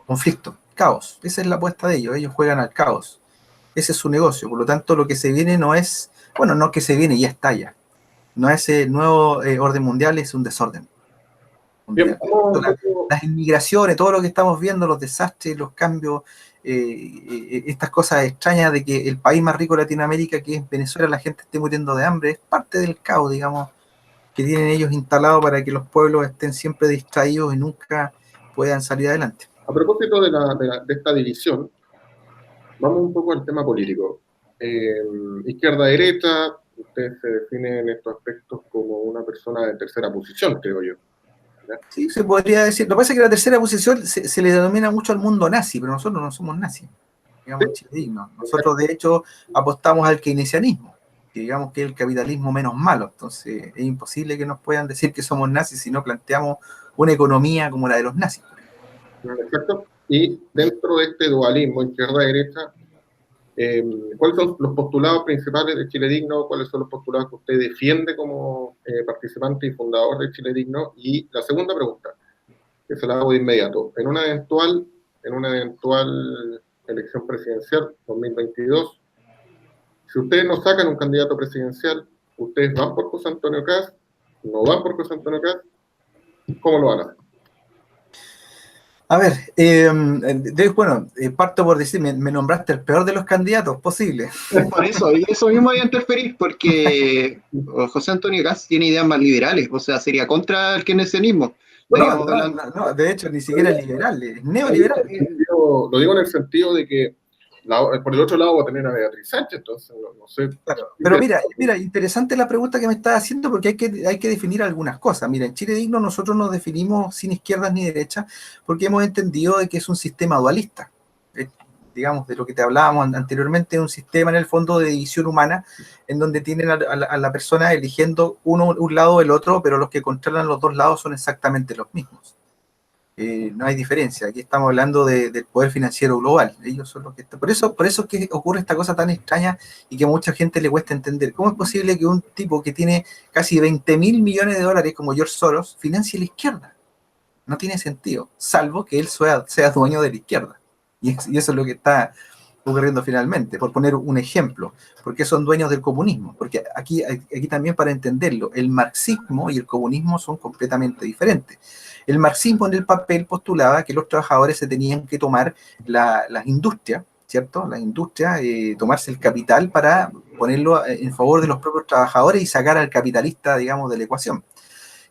conflicto, caos. Esa es la apuesta de ellos juegan al caos. Ese es su negocio, por lo tanto lo que se viene no es, bueno, no que se viene, ya está ya. No es el nuevo orden mundial, es un desorden. Bien, Las inmigraciones, todo lo que estamos viendo, los desastres, los cambios, estas cosas extrañas de que el país más rico de Latinoamérica, que es Venezuela, la gente esté muriendo de hambre, es parte del caos, digamos, que tienen ellos instalado para que los pueblos estén siempre distraídos y nunca puedan salir adelante. A propósito de esta división, vamos un poco al tema político. Izquierda-derecha, usted se define en estos aspectos como una persona de tercera posición, creo yo. ¿Ya? Sí, se podría decir. Lo que pasa es que la tercera posición se le denomina mucho al mundo nazi, pero nosotros no somos nazis, digamos, Sí. chilenos. Nosotros, de hecho, apostamos al keynesianismo, que digamos que es el capitalismo menos malo. Entonces, es imposible que nos puedan decir que somos nazis si no planteamos una economía como la de los nazis. Exacto. Y dentro de este dualismo izquierda-derecha, ¿cuáles son los postulados principales de Chile Digno? ¿Cuáles son los postulados que usted defiende como participante y fundador de Chile Digno? Y la segunda pregunta, que se la hago de inmediato. En una eventual elección presidencial 2022, si ustedes no sacan un candidato presidencial, ¿ustedes van por José Antonio Kast? ¿No van por José Antonio Kast? ¿Cómo lo van a hacer? A ver, bueno, parto por decir, me nombraste el peor de los candidatos posible. Por eso, y eso mismo voy a interferir, porque José Antonio Kast tiene ideas más liberales, o sea, sería contra el keynesianismo. No, de hecho, ni siquiera es liberal, es neoliberal. Lo digo en el sentido de que por el otro lado va a tener a Beatriz Sánchez, entonces no sé. Claro, pero mira, interesante la pregunta que me estás haciendo porque hay que definir algunas cosas. Mira, en Chile Digno nosotros nos definimos sin izquierdas ni derechas porque hemos entendido de que es un sistema dualista. Digamos, de lo que te hablábamos anteriormente, es un sistema en el fondo de división humana en donde tienen a la persona eligiendo un lado o el otro, pero los que controlan los dos lados son exactamente los mismos. No hay diferencia. Aquí estamos hablando del poder financiero global. Ellos son los que están. Por eso es que ocurre esta cosa tan extraña y que a mucha gente le cuesta entender. ¿Cómo es posible que un tipo que tiene casi 20.000 millones de dólares como George Soros financie la izquierda? No tiene sentido, salvo que él sea dueño de la izquierda. Y eso es lo que está ocurriendo finalmente, por poner un ejemplo. ¿Por qué son dueños del comunismo? Porque aquí también, para entenderlo, el marxismo y el comunismo son completamente diferentes. El marxismo en el papel postulaba que los trabajadores se tenían que tomar las industrias, ¿cierto? Las industrias, tomarse el capital para ponerlo en favor de los propios trabajadores y sacar al capitalista, digamos, de la ecuación.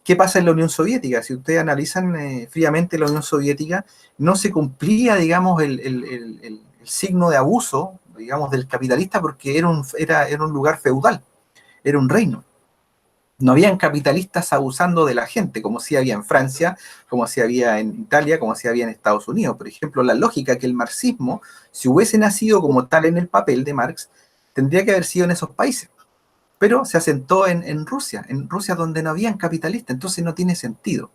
¿Qué pasa en la Unión Soviética? Si ustedes analizan fríamente la Unión Soviética, no se cumplía, digamos, el signo de abuso, digamos, del capitalista porque era un lugar feudal, era un reino. No habían capitalistas abusando de la gente, como sí había en Francia, como sí había en Italia, como sí había en Estados Unidos. Por ejemplo, la lógica que el marxismo, si hubiese nacido como tal en el papel de Marx, tendría que haber sido en esos países. Pero se asentó en Rusia donde no habían capitalistas, entonces no tiene sentido.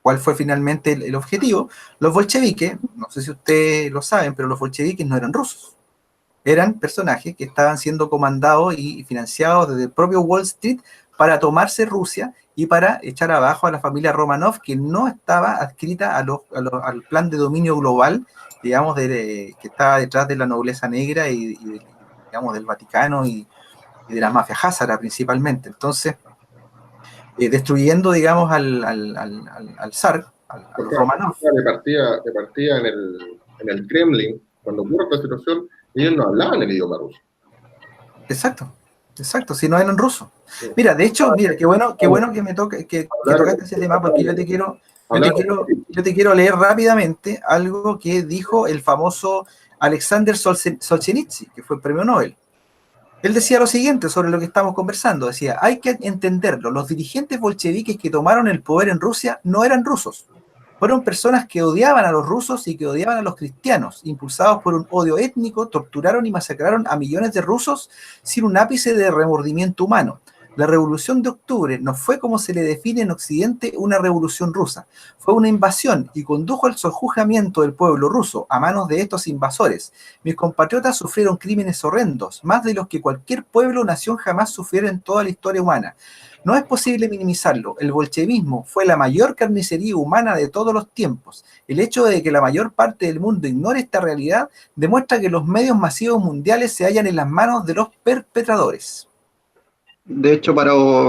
¿Cuál fue finalmente el objetivo? Los bolcheviques, no sé si ustedes lo saben, pero los bolcheviques no eran rusos. Eran personajes que estaban siendo comandados y financiados desde el propio Wall Street para tomarse Rusia y para echar abajo a la familia Romanov, que no estaba adscrita al plan de dominio global, digamos, que estaba detrás de la nobleza negra y digamos, del Vaticano y de la mafia házara principalmente. Entonces, destruyendo, digamos, al zar, a los Romanov. De partida en el Kremlin, cuando ocurre esta situación, ellos no hablaban el idioma ruso. Exacto, si no eran rusos. Mira, de hecho, mira, qué bueno que me toque, que tocaste ese tema, porque yo te quiero leer rápidamente algo que dijo el famoso Alexander Solzhenitsyn, que fue el premio Nobel. Él decía lo siguiente sobre lo que estamos conversando, decía, hay que entenderlo, los dirigentes bolcheviques que tomaron el poder en Rusia no eran rusos, fueron personas que odiaban a los rusos y que odiaban a los cristianos, impulsados por un odio étnico, torturaron y masacraron a millones de rusos sin un ápice de remordimiento humano. La Revolución de Octubre no fue, como se le define en Occidente, una revolución rusa. Fue una invasión y condujo al sojuzgamiento del pueblo ruso a manos de estos invasores. Mis compatriotas sufrieron crímenes horrendos, más de los que cualquier pueblo o nación jamás sufriera en toda la historia humana. No es posible minimizarlo. El bolchevismo fue la mayor carnicería humana de todos los tiempos. El hecho de que la mayor parte del mundo ignore esta realidad demuestra que los medios masivos mundiales se hallan en las manos de los perpetradores. De hecho,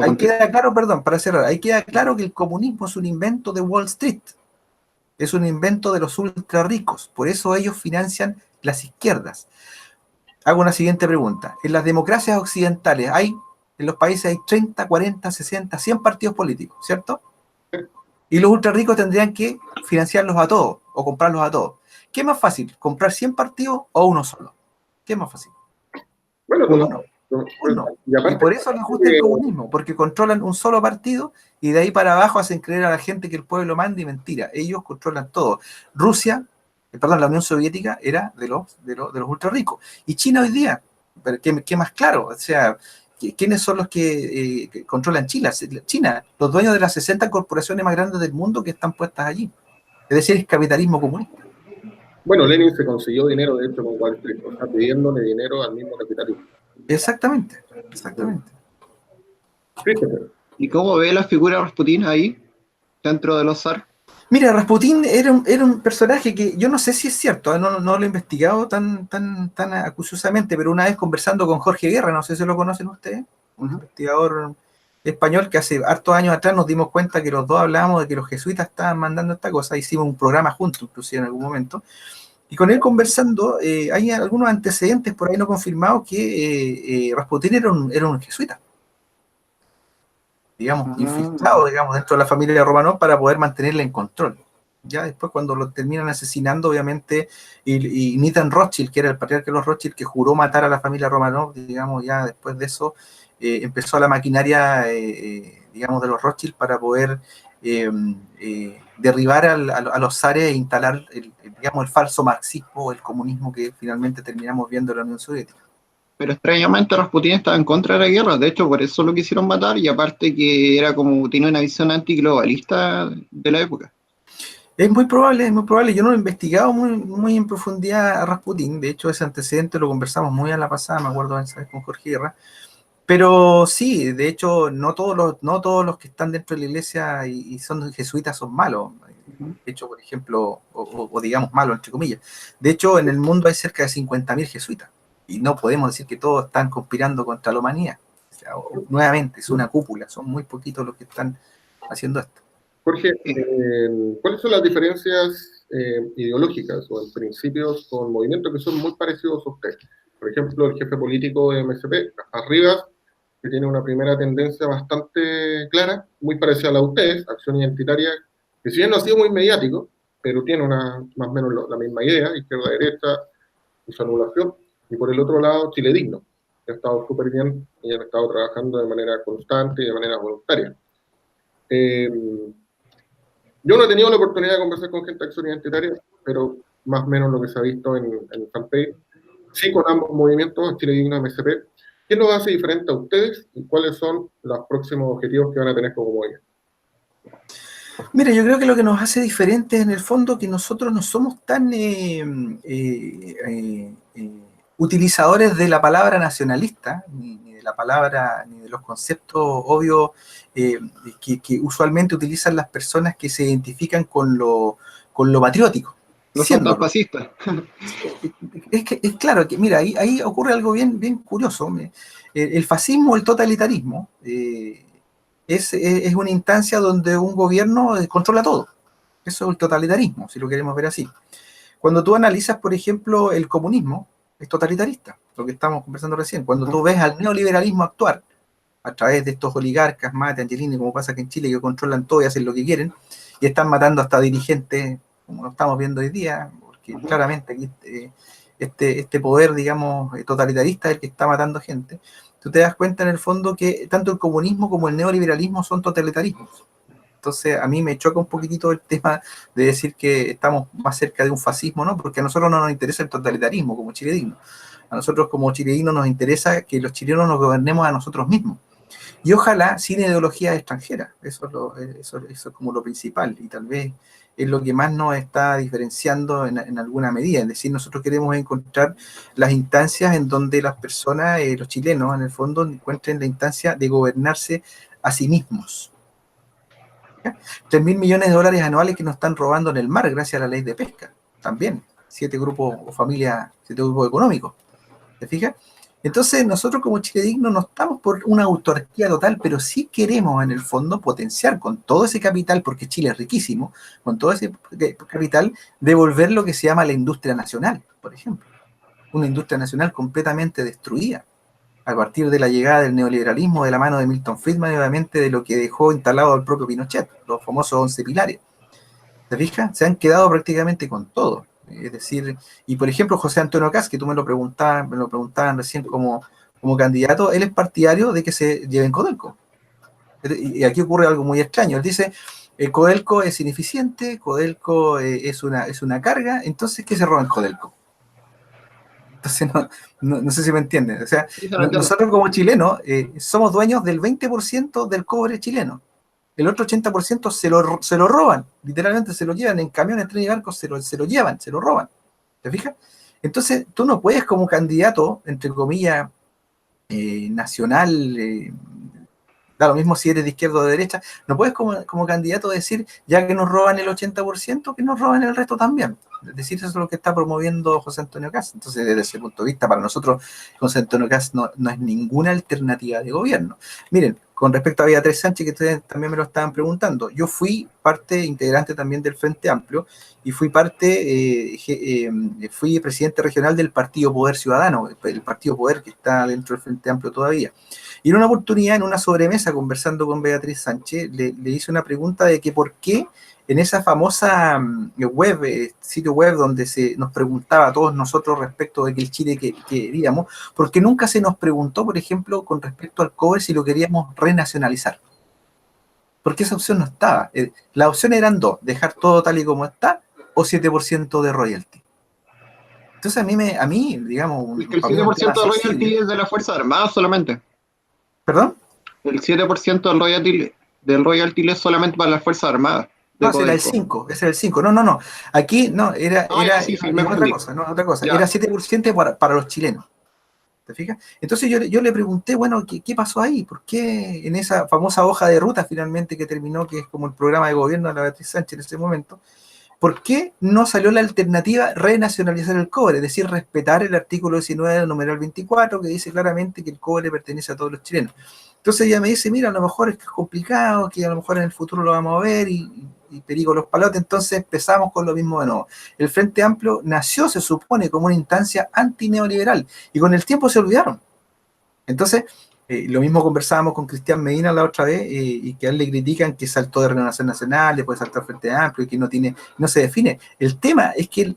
ahí queda claro, perdón, para cerrar, ahí queda claro que el comunismo es un invento de Wall Street, es un invento de los ultra ricos, por eso ellos financian las izquierdas. Hago una siguiente pregunta. En las democracias occidentales en los países hay 30, 40, 60, 100 partidos políticos, ¿cierto? Y los ultra ricos tendrían que financiarlos a todos o comprarlos a todos. ¿Qué es más fácil, comprar 100 partidos o uno solo? ¿Qué es más fácil? Bueno, uno. Y por eso les gusta el comunismo, porque controlan un solo partido y de ahí para abajo hacen creer a la gente que el pueblo manda, y mentira, ellos controlan todo. La Unión Soviética era de los ultra ricos. Y China hoy día, ¿qué más claro? O sea, ¿quiénes son los que controlan China? Los dueños de las 60 corporaciones más grandes del mundo que están puestas allí. Es decir, es capitalismo comunista. Bueno, Lenin se consiguió dinero, de hecho, con Wall Street, o sea, pidiéndole dinero al mismo capitalismo. Exactamente. ¿Y cómo ve la figura de Rasputín ahí, dentro de los zar? Mira, Rasputín era un personaje que yo no sé si es cierto, no lo he investigado tan acuciosamente, pero una vez conversando con Jorge Guerra, no sé si lo conocen ustedes, un investigador español que hace hartos años atrás nos dimos cuenta que los dos hablábamos de que los jesuitas estaban mandando esta cosa, hicimos un programa juntos, inclusive en algún momento, y con él conversando, hay algunos antecedentes por ahí no confirmados que Rasputín era un jesuita, digamos, infiltrado, digamos, dentro de la familia de Romanov para poder mantenerla en control. Ya después, cuando lo terminan asesinando, obviamente, y Nathan Rothschild, que era el patriarca de los Rothschild, que juró matar a la familia Romanov, digamos, ya después de eso, empezó la maquinaria, digamos, de los Rothschild para poder derribar a los zares e instalar, digamos, el falso marxismo o el comunismo que finalmente terminamos viendo en la Unión Soviética. Pero extrañamente Rasputín estaba en contra de la guerra, de hecho por eso lo quisieron matar, y aparte que era como, tiene una visión antiglobalista de la época. Es muy probable, yo no lo he investigado muy en profundidad a Rasputín, de hecho ese antecedente lo conversamos muy a la pasada, me acuerdo esa vez con Jorge Guerra, pero sí, de hecho no todos los que están dentro de la iglesia y son jesuitas son malos, de hecho, por ejemplo, o digamos malos entre comillas, de hecho en el mundo hay cerca de 50.000 jesuitas, y no podemos decir que todos están conspirando contra la humanidad. O sea, nuevamente, es una cúpula, son muy poquitos los que están haciendo esto. Jorge, ¿cuáles son las diferencias ideológicas o en principios con movimientos que son muy parecidos a usted? Por ejemplo, el jefe político de MSP, Gaspar Rivas, que tiene una primera tendencia bastante clara, muy parecida a la de ustedes, Acción Identitaria, que si bien no ha sido muy mediático, pero tiene más o menos la misma idea, izquierda-derecha y su anulación. Y por el otro lado, Chile Digno, que ha estado súper bien y han estado trabajando de manera constante y de manera voluntaria. Yo no he tenido la oportunidad de conversar con gente de Acción Identitaria, pero más o menos lo que se ha visto en fanpage, sí con ambos movimientos, Chile Digno y MSP. ¿Qué nos hace diferente a ustedes y cuáles son los próximos objetivos que van a tener como movimiento? Mira, yo creo que lo que nos hace diferente es en el fondo que nosotros no somos tan utilizadores de la palabra nacionalista, ni de la palabra, ni de los conceptos obvios que usualmente utilizan las personas que se identifican con lo patriótico. No son tan fascistas. Es claro que, mira, ahí ocurre algo bien curioso. El fascismo, el totalitarismo, es una instancia donde un gobierno controla todo. Eso es el totalitarismo, si lo queremos ver así. Cuando tú analizas, por ejemplo, el comunismo, es totalitarista, lo que estamos conversando recién. Cuando tú ves al neoliberalismo actuar a través de estos oligarcas, Mate, Angelini, como pasa aquí en Chile, que controlan todo y hacen lo que quieren, y están matando hasta dirigentes, como lo estamos viendo hoy día, porque claramente aquí este poder, digamos, totalitarista es el que está matando gente. Tú te das cuenta en el fondo que tanto el comunismo como el neoliberalismo son totalitarismos. Entonces a mí me choca un poquitito el tema de decir que estamos más cerca de un fascismo, ¿no? Porque a nosotros no nos interesa el totalitarismo como Chile Digno. A nosotros como Chile Digno nos interesa que los chilenos nos gobernemos a nosotros mismos. Y ojalá sin ideologías extranjeras. Eso es como lo principal y tal vez es lo que más nos está diferenciando en alguna medida. Es decir, nosotros queremos encontrar las instancias en donde las personas, los chilenos, en el fondo, encuentren la instancia de gobernarse a sí mismos. 3.000 millones de dólares anuales que nos están robando en el mar gracias a la ley de pesca. También, 7 grupos o familias, 7 grupos económicos. ¿Te fijas? Entonces, nosotros como Chile Digno no estamos por una autarquía total, pero sí queremos en el fondo potenciar con todo ese capital, porque Chile es riquísimo, con todo ese capital, devolver lo que se llama la industria nacional, por ejemplo. Una industria nacional completamente destruida a partir de la llegada del neoliberalismo de la mano de Milton Friedman y obviamente de lo que dejó instalado el propio Pinochet, los famosos 11 pilares. ¿Te fijas? Se han quedado prácticamente con todo. Es decir, y por ejemplo, José Antonio Kast, que tú me lo preguntaban recién como candidato, él es partidario de que se lleven Codelco. Y aquí ocurre algo muy extraño. Él dice, Codelco es ineficiente, Codelco es una carga, entonces, ¿qué se roba en Codelco? Entonces, no sé si me entienden. O sea, nosotros como chilenos somos dueños del 20% del cobre chileno. El otro 80% se lo roban, literalmente se lo llevan en camiones, trenes y barcos, se lo llevan, se lo roban. ¿Te fijas? Entonces, tú no puedes como candidato, entre comillas, nacional, da lo mismo si eres de izquierda o de derecha, no puedes como candidato decir, ya que nos roban el 80%, que nos roban el resto también. Es decir, eso es lo que está promoviendo José Antonio Kast. Entonces, desde ese punto de vista, para nosotros, José Antonio Kast no es ninguna alternativa de gobierno. Miren, con respecto a Beatriz Sánchez, que ustedes también me lo estaban preguntando, yo fui parte integrante también del Frente Amplio y fui presidente regional del Partido Poder Ciudadano, el Partido Poder que está dentro del Frente Amplio todavía. Y en una oportunidad, en una sobremesa, conversando con Beatriz Sánchez, le hice una pregunta de que por qué en esa famosa sitio web donde nos preguntaba a todos nosotros respecto de que el Chile que queríamos, porque nunca se nos preguntó, por ejemplo, con respecto al cobre, si lo queríamos renacionalizar. Porque esa opción no estaba. Las opciones eran dos, dejar todo tal y como está, o 7% de royalty. Entonces a mí digamos... Es que el 7% de royalty es de las Fuerzas Armadas solamente. ¿Perdón? El 7% del royalty es solamente para las Fuerzas Armadas. No, ese era el 5, ese era el 5. No. Aquí no, era otra cosa. Ya. Era 7% para los chilenos. ¿Te fijas? Entonces yo le pregunté, bueno, ¿qué pasó ahí? ¿Por qué en esa famosa hoja de ruta finalmente que terminó, que es como el programa de gobierno de la Beatriz Sánchez en ese momento, ¿por qué no salió la alternativa renacionalizar el cobre? Es decir, respetar el artículo 19 del numeral 24 que dice claramente que el cobre pertenece a todos los chilenos. Entonces ella me dice, mira, a lo mejor es que es complicado, que a lo mejor en el futuro lo vamos a ver y perigo los palotes. Entonces empezamos con lo mismo de nuevo. El Frente Amplio nació, se supone, como una instancia antineoliberal y con el tiempo se olvidaron. Entonces, lo mismo conversábamos con Cristian Medina la otra vez y que a él le critican que saltó de Renovación Nacional, después saltó al Frente Amplio y que no se define. El tema es que,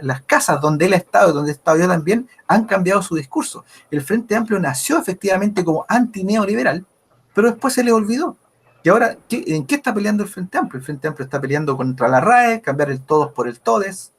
las casas donde él ha estado y donde he estado yo también han cambiado su discurso. El Frente Amplio nació efectivamente como antineoliberal, pero después se le olvidó. Y ahora, ¿en qué está peleando el Frente Amplio? El Frente Amplio está peleando contra la RAE, cambiar el todos por el todes.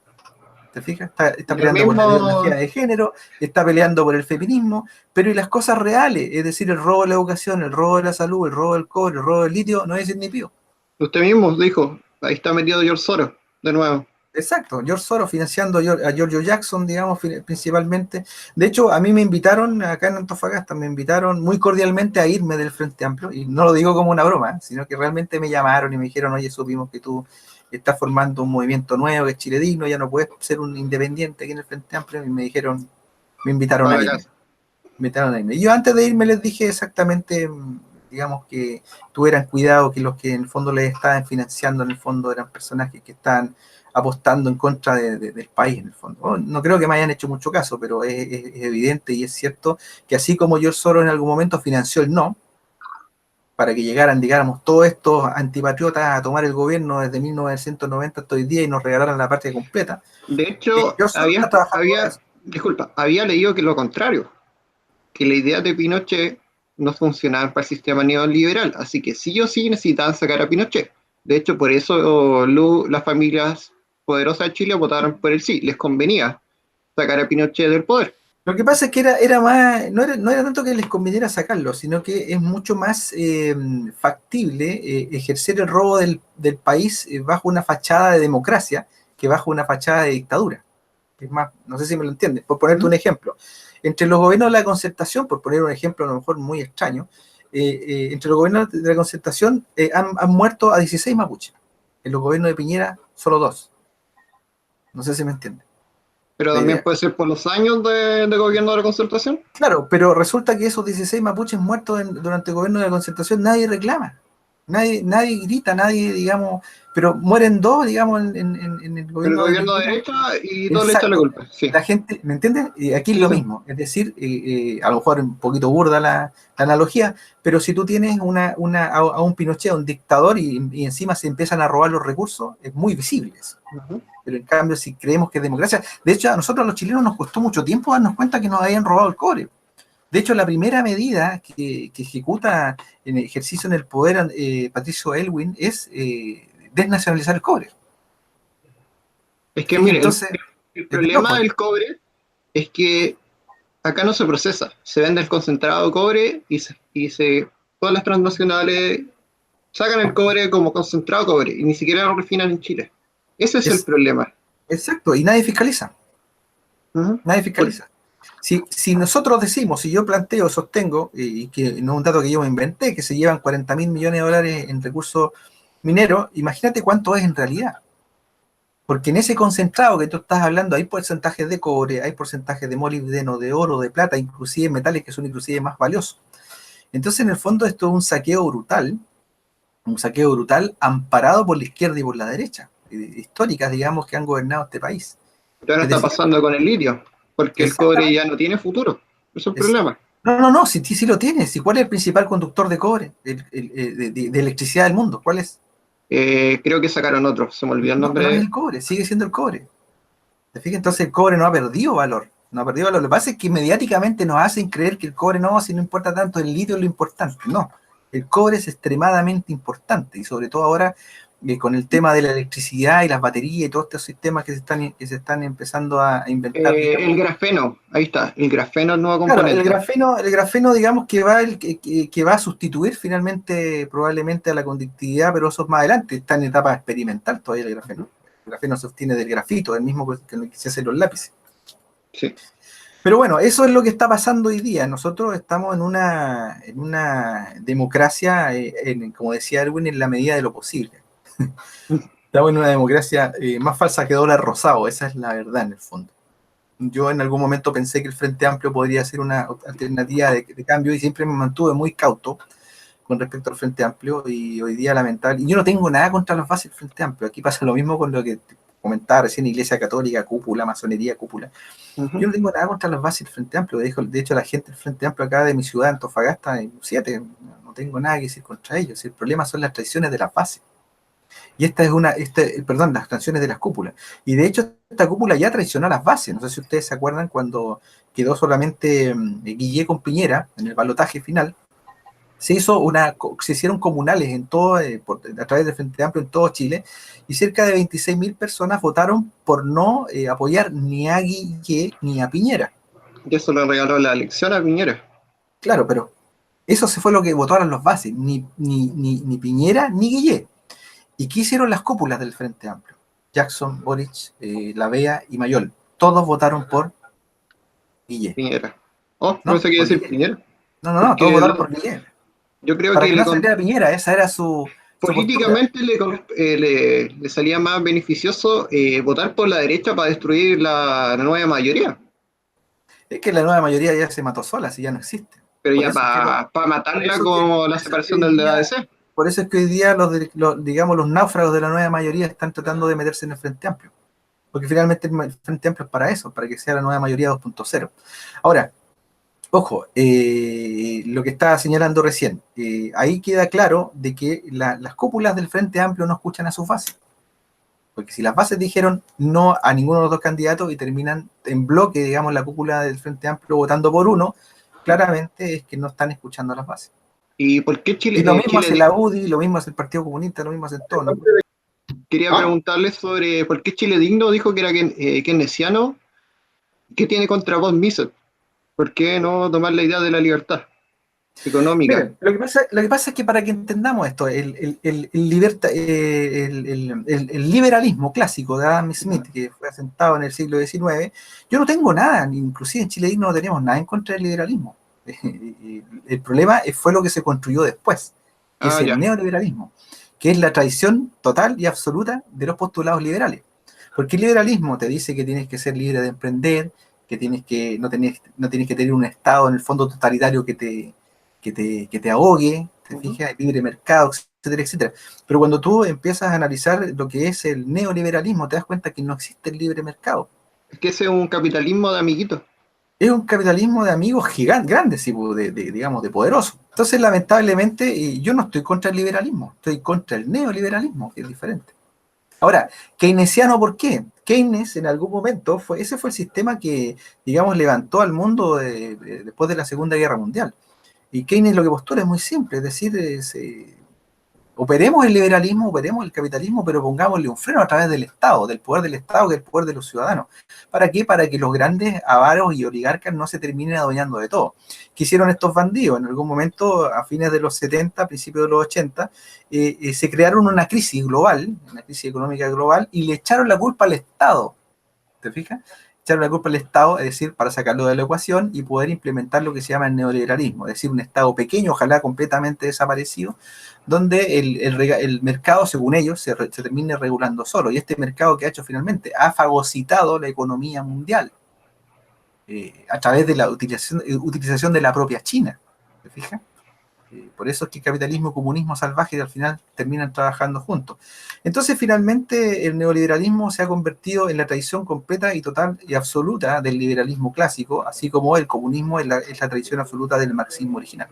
¿Te fijas? Está peleando por la ideología de género, está peleando por el feminismo, pero y las cosas reales, es decir, el robo de la educación, el robo de la salud, el robo del cobre, el robo del litio, no es ni pío. Usted mismo dijo, ahí está metido George Soros, de nuevo. Exacto, George Soros financiando a Giorgio Jackson, digamos, principalmente. De hecho, a mí me invitaron, acá en Antofagasta, me invitaron muy cordialmente a irme del Frente Amplio, y no lo digo como una broma, sino que realmente me llamaron y me dijeron, oye, supimos que tú estás formando un movimiento nuevo, que es Chile Digno, ya no puedes ser un independiente aquí en el Frente Amplio, y me invitaron a irme. Y yo antes de irme les dije exactamente digamos, que tuvieran cuidado, que los que en el fondo les estaban financiando, en el fondo eran personajes que estaban apostando en contra del país, en el fondo. No creo que me hayan hecho mucho caso, pero es evidente y es cierto que así como George Soros en algún momento financió el no, para que llegaran, digamos, todos estos antipatriotas a tomar el gobierno desde 1990 hasta hoy día y nos regalaran la patria completa. De hecho, George Soros está trabajando en eso. disculpa, había leído que lo contrario, que la idea de Pinochet no funcionaba para el sistema neoliberal, así que sí o sí necesitaban sacar a Pinochet. De hecho, por eso las familias poderosas de Chile votaron por el sí, les convenía sacar a Pinochet del poder. Lo que pasa es que era más, no era tanto que les conveniera sacarlo, sino que es mucho más factible ejercer el robo del país bajo una fachada de democracia que bajo una fachada de dictadura. Es más, no sé si me lo entiendes. Por ponerte un ejemplo, entre los gobiernos de la Concertación, por poner un ejemplo a lo mejor muy extraño, entre los gobiernos de la Concertación han muerto a 16 mapuches. En los gobiernos de Piñera, solo 2. No sé si me entiendes. Pero también puede ser por los años de gobierno de la Concertación. Claro, pero resulta que esos 16 mapuches muertos durante el gobierno de la Concertación nadie reclama. Nadie grita, nadie, digamos, pero mueren 2, digamos, en el gobierno. El gobierno de derecha y todo le echa Exacto. la culpa. Sí. La gente, ¿me entiendes? Aquí es lo mismo. Es decir, a lo mejor un poquito burda la analogía, pero si tú tienes a un Pinochet, a un dictador, y encima se empiezan a robar los recursos, es muy visible eso. Pero en cambio, si creemos que es democracia, de hecho, a nosotros los chilenos nos costó mucho tiempo darnos cuenta que nos habían robado el cobre. De hecho, la primera medida que ejecuta en ejercicio en el poder Patricio Aylwin es desnacionalizar el cobre. Es que, Sí, mire, entonces, el problema del cobre es que acá no se procesa. Se vende el concentrado de cobre y todas las transnacionales sacan el cobre como concentrado de cobre y ni siquiera lo refinan en Chile. Ese es el problema. Exacto, y nadie fiscaliza. Nadie fiscaliza. Si nosotros decimos, si yo planteo, sostengo, y que no es un dato que yo me inventé, que se llevan 40.000 millones de dólares en recursos mineros, imagínate cuánto es en realidad. Porque en ese concentrado que tú estás hablando hay porcentajes de cobre, hay porcentajes de molibdeno, de oro, de plata, inclusive metales que son inclusive más valiosos. Entonces, en el fondo, esto es un saqueo brutal amparado por la izquierda y por la derecha, históricas, digamos, que han gobernado este país. Pero ahora está pasando con el litio, porque el cobre ya no tiene futuro. Eso es el problema. No, sí lo tiene. ¿Cuál es el principal conductor de cobre, de electricidad del mundo? ¿Cuál es? Creo que sacaron otro, se me olvidó el nombre. No es el cobre, sigue siendo el cobre. ¿Te fijas? Entonces el cobre no ha perdido valor. Lo que pasa es que mediáticamente nos hacen creer que el cobre si no importa tanto, el litio es lo importante. No, el cobre es extremadamente importante y sobre todo ahora con el tema de la electricidad y las baterías y todos estos sistemas que se están empezando a inventar. El grafeno, ahí está, el grafeno es el nuevo componente. Claro, el grafeno, digamos, que va a sustituir finalmente probablemente a la conductividad, pero eso es más adelante, está en etapa experimental todavía el grafeno. El grafeno se obtiene del grafito, el mismo que se hacen los lápices. Sí. Pero bueno, eso es lo que está pasando hoy día. Nosotros estamos en una democracia, como decía Erwin, en la medida de lo posible. Estamos en una democracia más falsa que dólar rosado, esa es la verdad en el fondo. Yo en algún momento pensé que el Frente Amplio podría ser una alternativa de cambio y siempre me mantuve muy cauto con respecto al Frente Amplio y hoy día lamentable. Y yo no tengo nada contra las bases del Frente Amplio. Aquí pasa lo mismo con lo que comentaba recién, Iglesia Católica, cúpula, masonería, cúpula. Yo no tengo nada contra las bases del Frente Amplio. De hecho, la gente del Frente Amplio acá de mi ciudad, Antofagasta, en 7, no tengo nada que decir contra ellos. El problema son las traiciones de las bases. Y las traiciones de las cúpulas. Y de hecho, esta cúpula ya traicionó a las bases. No sé si ustedes se acuerdan cuando quedó solamente Guillé con Piñera en el balotaje final. Se hicieron comunales en todo, a través del Frente Amplio en todo Chile, y cerca de 26.000 personas votaron por no apoyar ni a Guillé ni a Piñera. Y eso le regaló la elección a Piñera. Claro, pero eso se fue lo que votaron los bases, ni Piñera ni Guillé. ¿Y qué hicieron las cúpulas del Frente Amplio? Jackson, Boric, Lavea y Mayol. Todos votaron por Guillé. Piñera. No sé qué decir Piñera. No, todos votaron por Guillé. Yo creo para que no saliera Piñera, esa era su políticamente le salía más beneficioso votar por la derecha para destruir la nueva mayoría. Es que la nueva mayoría ya se mató sola, si ya no existe. Pero Por ya eso es que, para por matarla eso que- como por la eso es que separación hoy del de la día, ADC. por eso es que hoy día digamos, los náufragos de la nueva mayoría están tratando de meterse en el Frente Amplio. Porque finalmente el Frente Amplio es para eso, para que sea la nueva mayoría 2.0. Ahora, ojo, lo que estaba señalando recién, ahí queda claro de que las cúpulas del Frente Amplio no escuchan a sus bases. Porque si las bases dijeron no a ninguno de los dos candidatos y terminan en bloque, digamos, la cúpula del Frente Amplio votando por uno, claramente es que no están escuchando a las bases. ¿Y por qué Y lo mismo hace Chile? la UDI, lo mismo hace el Partido Comunista, lo mismo hacen todos, ¿no? Quería Ah, preguntarle sobre por qué Chile Digno dijo que era keynesiano. ¿Qué tiene contra Bob Mises? ¿Por qué no tomar la idea de la libertad económica? Miren, lo que pasa es que para que entendamos esto, el liberalismo clásico de Adam Smith, que fue asentado en el siglo XIX, yo no tengo nada, inclusive en Chile Digno no tenemos nada en contra del liberalismo. El problema fue lo que se construyó después, que Ah, es el ya. neoliberalismo, que es la tradición total y absoluta de los postulados liberales. Porque el liberalismo te dice que tienes que ser libre de emprender, que no tienes que tener un Estado en el fondo totalitario que te ahogue, te fijas, el libre mercado, etcétera, etcétera. Pero cuando tú empiezas a analizar lo que es el neoliberalismo, te das cuenta que no existe el libre mercado. Es que ese es un capitalismo de amiguitos. Es un capitalismo de amigos gigantes, grandes, digamos, de poderosos. Entonces, lamentablemente, yo no estoy contra el liberalismo, estoy contra el neoliberalismo, que es diferente. Ahora, keynesiano, ¿por qué? Keynes en algún momento ese fue el sistema que, digamos, levantó al mundo después de la Segunda Guerra Mundial. Y Keynes lo que postula es muy simple, es decir, operemos el liberalismo, operemos el capitalismo, pero pongámosle un freno a través del Estado, del poder del Estado, que es el poder de los ciudadanos. ¿Para qué? Para que los grandes avaros y oligarcas no se terminen adueñando de todo. ¿Qué hicieron estos bandidos? En algún momento, a fines de los 70, principios de los 80, se crearon una crisis global, una crisis económica global, y le echaron la culpa al Estado. ¿Te fijas? Echaron la culpa al Estado, es decir, para sacarlo de la ecuación y poder implementar lo que se llama el neoliberalismo, es decir, un Estado pequeño, ojalá completamente desaparecido, donde el mercado, según ellos, se termine regulando solo. Y este mercado que ha hecho finalmente, ha fagocitado la economía mundial a través de la utilización de la propia China. ¿Te fijas? Por eso es que capitalismo y comunismo salvaje al final terminan trabajando juntos. Entonces, finalmente, el neoliberalismo se ha convertido en la tradición completa y total y absoluta del liberalismo clásico, así como el comunismo es la tradición absoluta del marxismo original.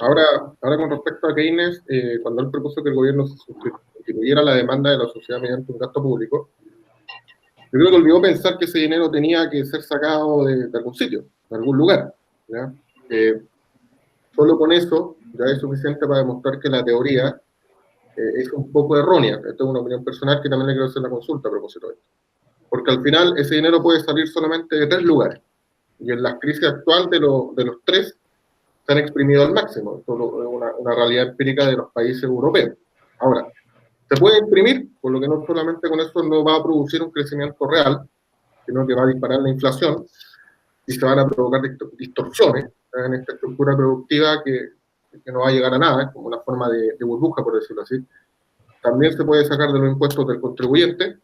ahora con respecto a Keynes, cuando él propuso que el gobierno sustituyera la demanda de la sociedad mediante un gasto público, yo creo que olvidó pensar que ese dinero tenía que ser sacado de algún sitio, de algún lugar. ¿Ya? Solo con eso ya es suficiente para demostrar que la teoría es un poco errónea. Esto es una opinión personal que también le quiero hacer la consulta a propósito de esto. Porque al final ese dinero puede salir solamente de tres lugares. Y en la crisis actual de los tres se han exprimido al máximo. Esto es una realidad empírica de los países europeos. Ahora, se puede imprimir, por lo que no solamente con eso no va a producir un crecimiento real, sino que va a disparar la inflación y se van a provocar distorsiones en esta estructura productiva que no va a llegar a nada, es como una forma de burbuja, por decirlo así. También se puede sacar de los impuestos del contribuyente,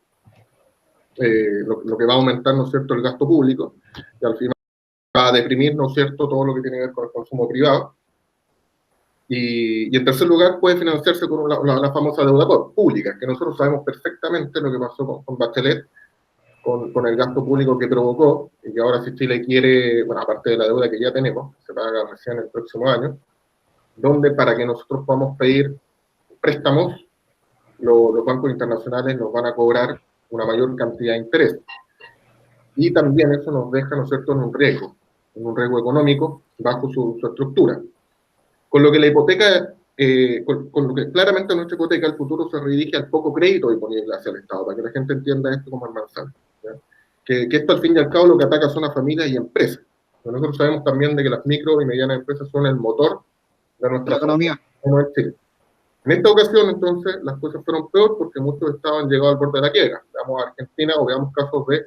lo que va a aumentar, ¿no es cierto?, el gasto público, y al final va a deprimir, ¿no es cierto?, todo lo que tiene que ver con el consumo privado. Y en tercer lugar, puede financiarse con la famosa deuda pública, que nosotros sabemos perfectamente lo que pasó con Bachelet, con el gasto público que provocó, y que ahora si Chile quiere, bueno, aparte de la deuda que ya tenemos, se paga recién el próximo año, donde para que nosotros podamos pedir préstamos, los bancos internacionales nos van a cobrar una mayor cantidad de interés. Y también eso nos deja, ¿no es cierto?, en un riesgo económico bajo su estructura. Con lo que la hipoteca, con lo que claramente nuestra hipoteca, el futuro se redirige al poco crédito disponible hacia el Estado, para que la gente entienda esto como el manzano. Que esto al fin y al cabo lo que ataca son a familias y empresas. Pero nosotros sabemos también de que las micro y medianas empresas son el motor de nuestra economía. Chile. En esta ocasión, entonces, las cosas fueron peor porque muchos estaban llegados al borde de la quiebra. Veamos a Argentina o veamos casos de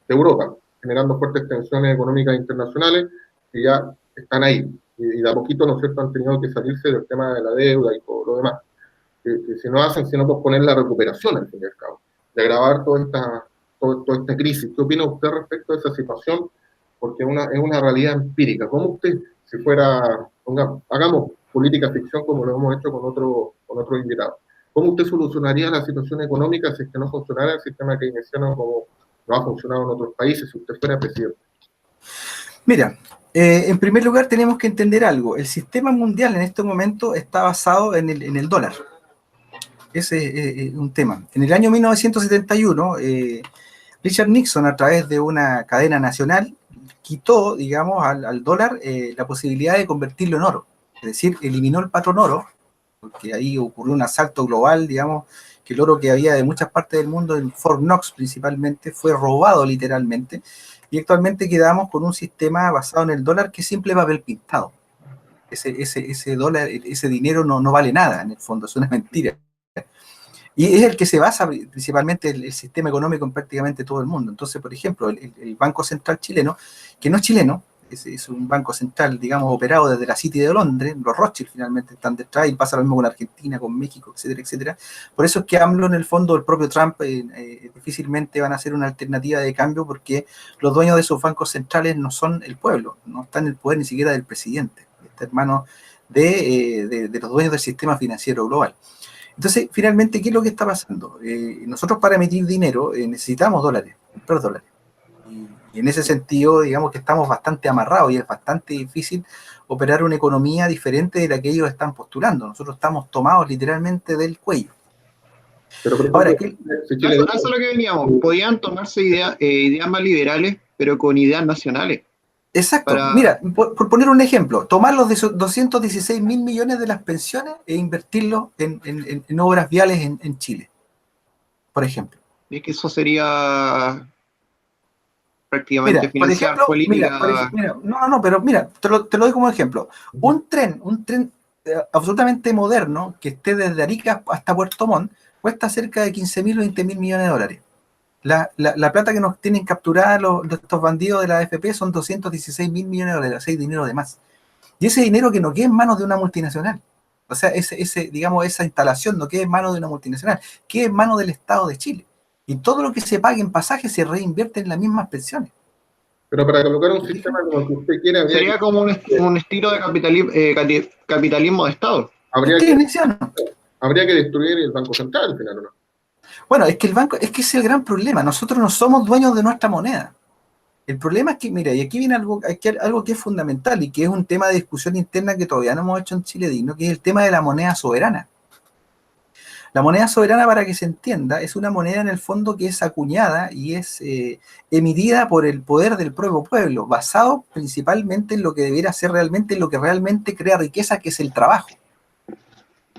Europa, generando fuertes tensiones económicas internacionales que ya están ahí. Y de a poquito, ¿no es cierto?, han tenido que salirse del tema de la deuda y todo lo demás. Que si no hacen, sino posponer la recuperación, al fin y al cabo, de agravar toda esta crisis. ¿Qué opina usted respecto a esa situación porque es una realidad empírica. ¿Cómo usted, si fuera, hagamos política ficción como lo hemos hecho con otro invitado, cómo usted solucionaría la situación económica si es que no funcionara el sistema keynesiano como no ha funcionado en otros países, si usted fuera presidente? Mira, en primer lugar tenemos que entender algo. El sistema mundial en este momento está basado en el dólar. Ese es un tema. En el año 1971, Richard Nixon, a través de una cadena nacional, quitó, digamos, al dólar la posibilidad de convertirlo en oro. Es decir, eliminó el patrón oro, porque ahí ocurrió un asalto global, digamos, que el oro que había de muchas partes del mundo, en Fort Knox principalmente, fue robado literalmente, y actualmente quedamos con un sistema basado en el dólar que es simple papel pintado. Ese dólar, ese dinero no vale nada, en el fondo, es una mentira. Y es el que se basa principalmente el sistema económico en prácticamente todo el mundo. Entonces, por ejemplo, el Banco Central chileno, que no es chileno, es un banco central, digamos, operado desde la City de Londres, los Rothschild finalmente están detrás, y pasa lo mismo con Argentina, con México, etcétera, etcétera. Por eso es que AMLO, en el fondo, el propio Trump, difícilmente van a ser una alternativa de cambio, porque los dueños de esos bancos centrales no son el pueblo, no están en el poder ni siquiera del presidente, está en manos de los dueños del sistema financiero global. Entonces, finalmente, ¿qué es lo que está pasando? Nosotros para emitir dinero necesitamos dólares, comprar dólares. Y en ese sentido, digamos que estamos bastante amarrados y es bastante difícil operar una economía diferente de la que ellos están postulando. Nosotros estamos tomados literalmente del cuello. Pero, por ejemplo, Ahora, si Chile eso es lo que veníamos. Podían tomarse ideas más liberales, pero con ideas nacionales. exacto. Mira, por poner un ejemplo, tomar los 216 mil millones de las pensiones e invertirlos en obras viales en Chile, por ejemplo. Es que eso sería prácticamente financiar política. Pero mira, te lo doy como ejemplo. Un tren absolutamente moderno que esté desde Arica hasta Puerto Montt cuesta cerca de 15.000 o 20.000 millones de dólares. La plata que nos tienen capturada estos bandidos de la AFP son 216 mil millones de dólares, ese dinero de más. Y ese dinero que no queda en manos de una multinacional. O sea, digamos, esa instalación no queda en manos de una multinacional, queda en manos del Estado de Chile. Y todo lo que se pague en pasajes se reinvierte en las mismas pensiones. Pero para colocar un sistema como el que usted quiere, sería como un estilo de capitalismo de Estado. Habría que destruir el Banco Central al final, ¿o no? Bueno, es que ese es el gran problema. Nosotros no somos dueños de nuestra moneda. El problema es que, mira, y aquí viene algo que es fundamental y que es un tema de discusión interna que todavía no hemos hecho en Chile Digno, que es el tema de la moneda soberana. La moneda soberana, para que se entienda, es una moneda en el fondo que es acuñada y es emitida por el poder del propio pueblo, basado principalmente en lo que debiera ser realmente lo que realmente crea riqueza, que es el trabajo.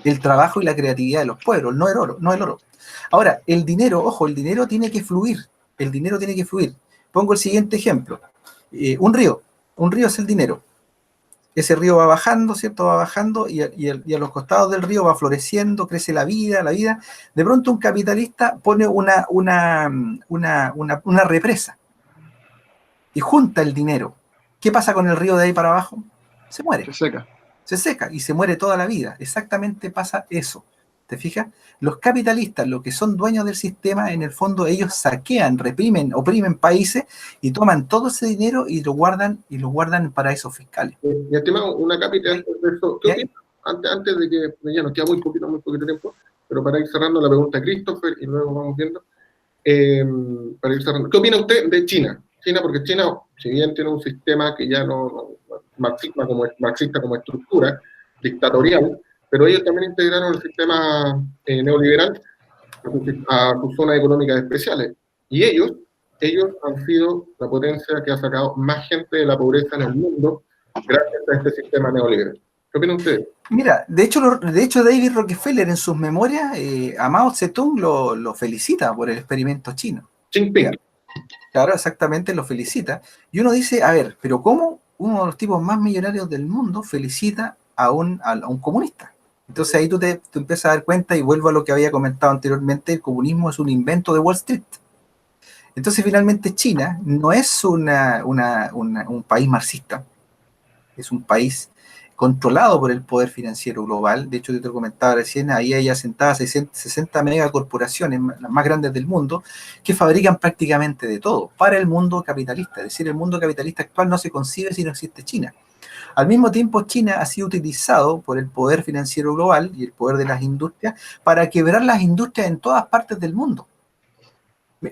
El trabajo y la creatividad de los pueblos, no el oro. Ahora, el dinero, ojo, el dinero tiene que fluir. El dinero tiene que fluir. Pongo el siguiente ejemplo. Un río es el dinero. Ese río va bajando, ¿cierto? Va bajando y a los costados del río va floreciendo, crece la vida. De pronto un capitalista pone una represa y junta el dinero. ¿Qué pasa con el río de ahí para abajo? Se muere. Se seca y se muere toda la vida. Exactamente pasa eso. ¿Te fijas? Los capitalistas, los que son dueños del sistema, en el fondo ellos saquean, oprimen países y toman todo ese dinero y lo guardan en paraísos fiscales. Mi estimado, una capital de eso. ¿Qué opinas? Antes de que ya nos queda muy poquito tiempo, pero para ir cerrando la pregunta a Christopher y luego vamos viendo. Para ir cerrando, ¿qué opina usted de China? China, porque China, si bien tiene un sistema que ya no marxista como estructura, dictatorial, pero ellos también integraron el sistema neoliberal a sus zonas económicas especiales. Y ellos han sido la potencia que ha sacado más gente de la pobreza en el mundo gracias a este sistema neoliberal. ¿Qué opinan ustedes? Mira, de hecho David Rockefeller en sus memorias, a Mao Zedong lo felicita por el experimento chino. Jinping. Claro, exactamente, lo felicita. Y uno dice, a ver, pero ¿cómo uno de los tipos más millonarios del mundo felicita a un comunista? Entonces ahí tú empiezas a dar cuenta, y vuelvo a lo que había comentado anteriormente, el comunismo es un invento de Wall Street. Entonces finalmente China no es un país marxista, es un país controlado por el poder financiero global. De hecho, yo te lo comentaba recién, ahí hay asentadas 60 megacorporaciones, las más grandes del mundo, que fabrican prácticamente de todo para el mundo capitalista. Es decir, el mundo capitalista actual no se concibe si no existe China. Al mismo tiempo, China ha sido utilizado por el poder financiero global y el poder de las industrias para quebrar las industrias en todas partes del mundo.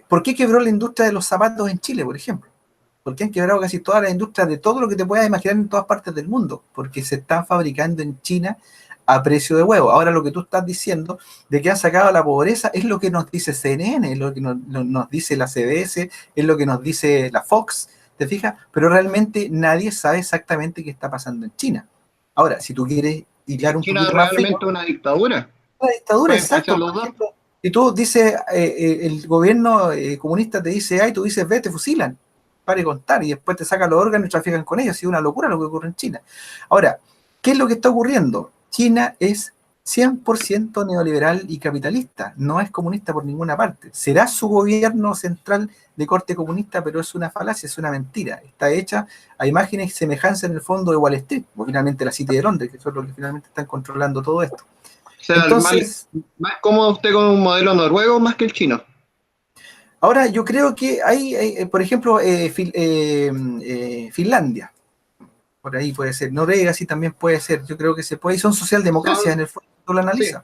¿Por qué quebró la industria de los zapatos en Chile, por ejemplo? Porque han quebrado casi todas las industrias de todo lo que te puedas imaginar en todas partes del mundo, porque se están fabricando en China a precio de huevo. Ahora lo que tú estás diciendo de que han sacado la pobreza es lo que nos dice CNN, es lo que nos dice la CBS, es lo que nos dice la Fox, ¿te fijas? Pero realmente nadie sabe exactamente qué está pasando en China. Ahora, si tú quieres hilar un China poquito es más realmente fino, una dictadura. una dictadura, Pueden exacto. fachar los Por dos. ejemplo, si tú dices, el gobierno comunista te dice A y tú dices B, te fusilan, para de contar, y después te sacan los órganos y trafican con ellos. Es una locura lo que ocurre en China. Ahora, ¿qué es lo que está ocurriendo? China es 100% neoliberal y capitalista, no es comunista por ninguna parte. Será su gobierno central de corte comunista, pero es una falacia, es una mentira. Está hecha a imágenes y semejanza en el fondo de Wall Street, o finalmente la City de Londres, que son los que finalmente están controlando todo esto. O sea, Entonces, más cómodo usted con un modelo noruego más que el chino. ahora yo creo que hay, por ejemplo, Finlandia, por ahí puede ser, Noruega sí también puede ser, yo creo que se puede, y son socialdemocracias en el fondo, tú lo analizas.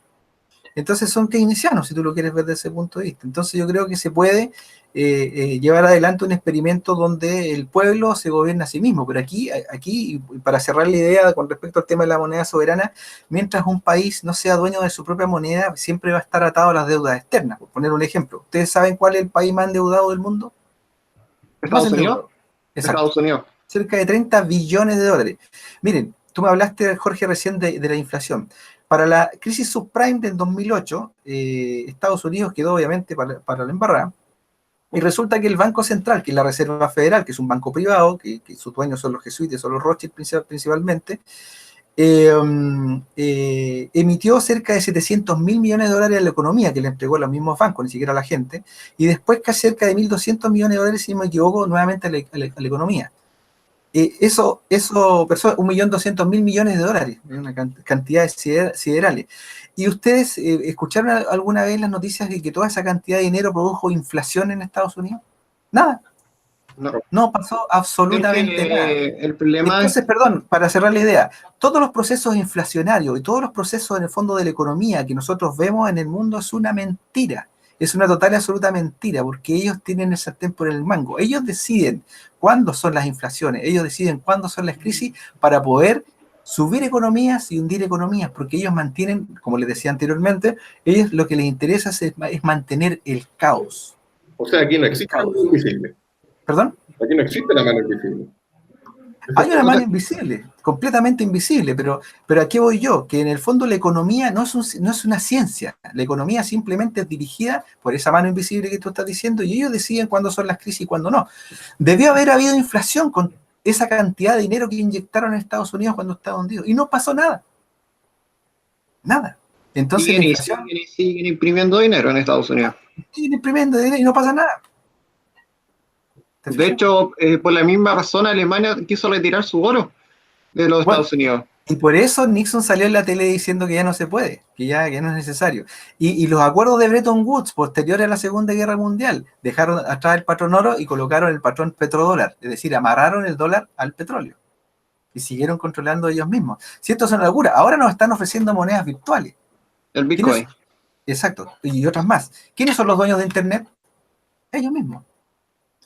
Entonces son keynesianos, si tú lo quieres ver desde ese punto de vista. Entonces yo creo que se puede llevar adelante un experimento donde el pueblo se gobierna a sí mismo. Pero aquí, para cerrar la idea con respecto al tema de la moneda soberana, mientras un país no sea dueño de su propia moneda, siempre va a estar atado a las deudas externas. Por poner un ejemplo, ¿ustedes saben cuál es el país más endeudado del mundo? Más ¿Estados Unidos? endeudado. Exacto. Estados Unidos. Cerca de 30 billones de dólares. Miren, tú me hablaste, Jorge, recién de la inflación. Para la crisis subprime del 2008, Estados Unidos quedó obviamente para la embarrada, y resulta que el Banco Central, que es la Reserva Federal, que es un banco privado, que sus dueños son los jesuitas, son los Rothschild principalmente, emitió cerca de 700 mil millones de dólares a la economía, que le entregó a los mismos bancos, ni siquiera a la gente, y después casi cerca de 1.200 millones de dólares, si no me equivoco, nuevamente a la economía. Eso 1.200.000 millones de dólares, una cantidad siderales. ¿Y ustedes escucharon alguna vez las noticias de que toda esa cantidad de dinero produjo inflación en Estados Unidos? Nada. No pasó absolutamente nada. El problema Entonces, perdón, para cerrar la idea, todos los procesos inflacionarios y todos los procesos en el fondo de la economía que nosotros vemos en el mundo es una mentira. Es una total y absoluta mentira, porque ellos tienen el sartén por el mango. Ellos deciden cuándo son las inflaciones, ellos deciden cuándo son las crisis para poder subir economías y hundir economías, porque ellos mantienen, como les decía anteriormente, ellos lo que les interesa es mantener el caos. O sea, aquí no existe la mano invisible. ¿Perdón? Aquí no existe la mano invisible. Hay una mano invisible, completamente invisible, pero ¿a qué voy yo? Que en el fondo la economía no es una ciencia. La economía simplemente es dirigida por esa mano invisible que tú estás diciendo, y ellos deciden cuándo son las crisis y cuándo no. Debió haber habido inflación con esa cantidad de dinero que inyectaron en Estados Unidos cuando estaba hundido, y no pasó nada. Nada. Entonces siguen imprimiendo dinero en Estados Unidos. Siguen imprimiendo dinero y no pasa nada. De hecho, por la misma razón, Alemania quiso retirar su oro de los Estados Unidos. Y por eso Nixon salió en la tele diciendo que ya no se puede, que ya no es necesario. Y los acuerdos de Bretton Woods, posteriores a la Segunda Guerra Mundial, dejaron atrás el patrón oro y colocaron el patrón petrodólar, es decir, amarraron el dólar al petróleo. Y siguieron controlando ellos mismos. Si esto es una locura, ahora nos están ofreciendo monedas virtuales. El Bitcoin. Exacto, y otras más. ¿Quiénes son los dueños de Internet? Ellos mismos.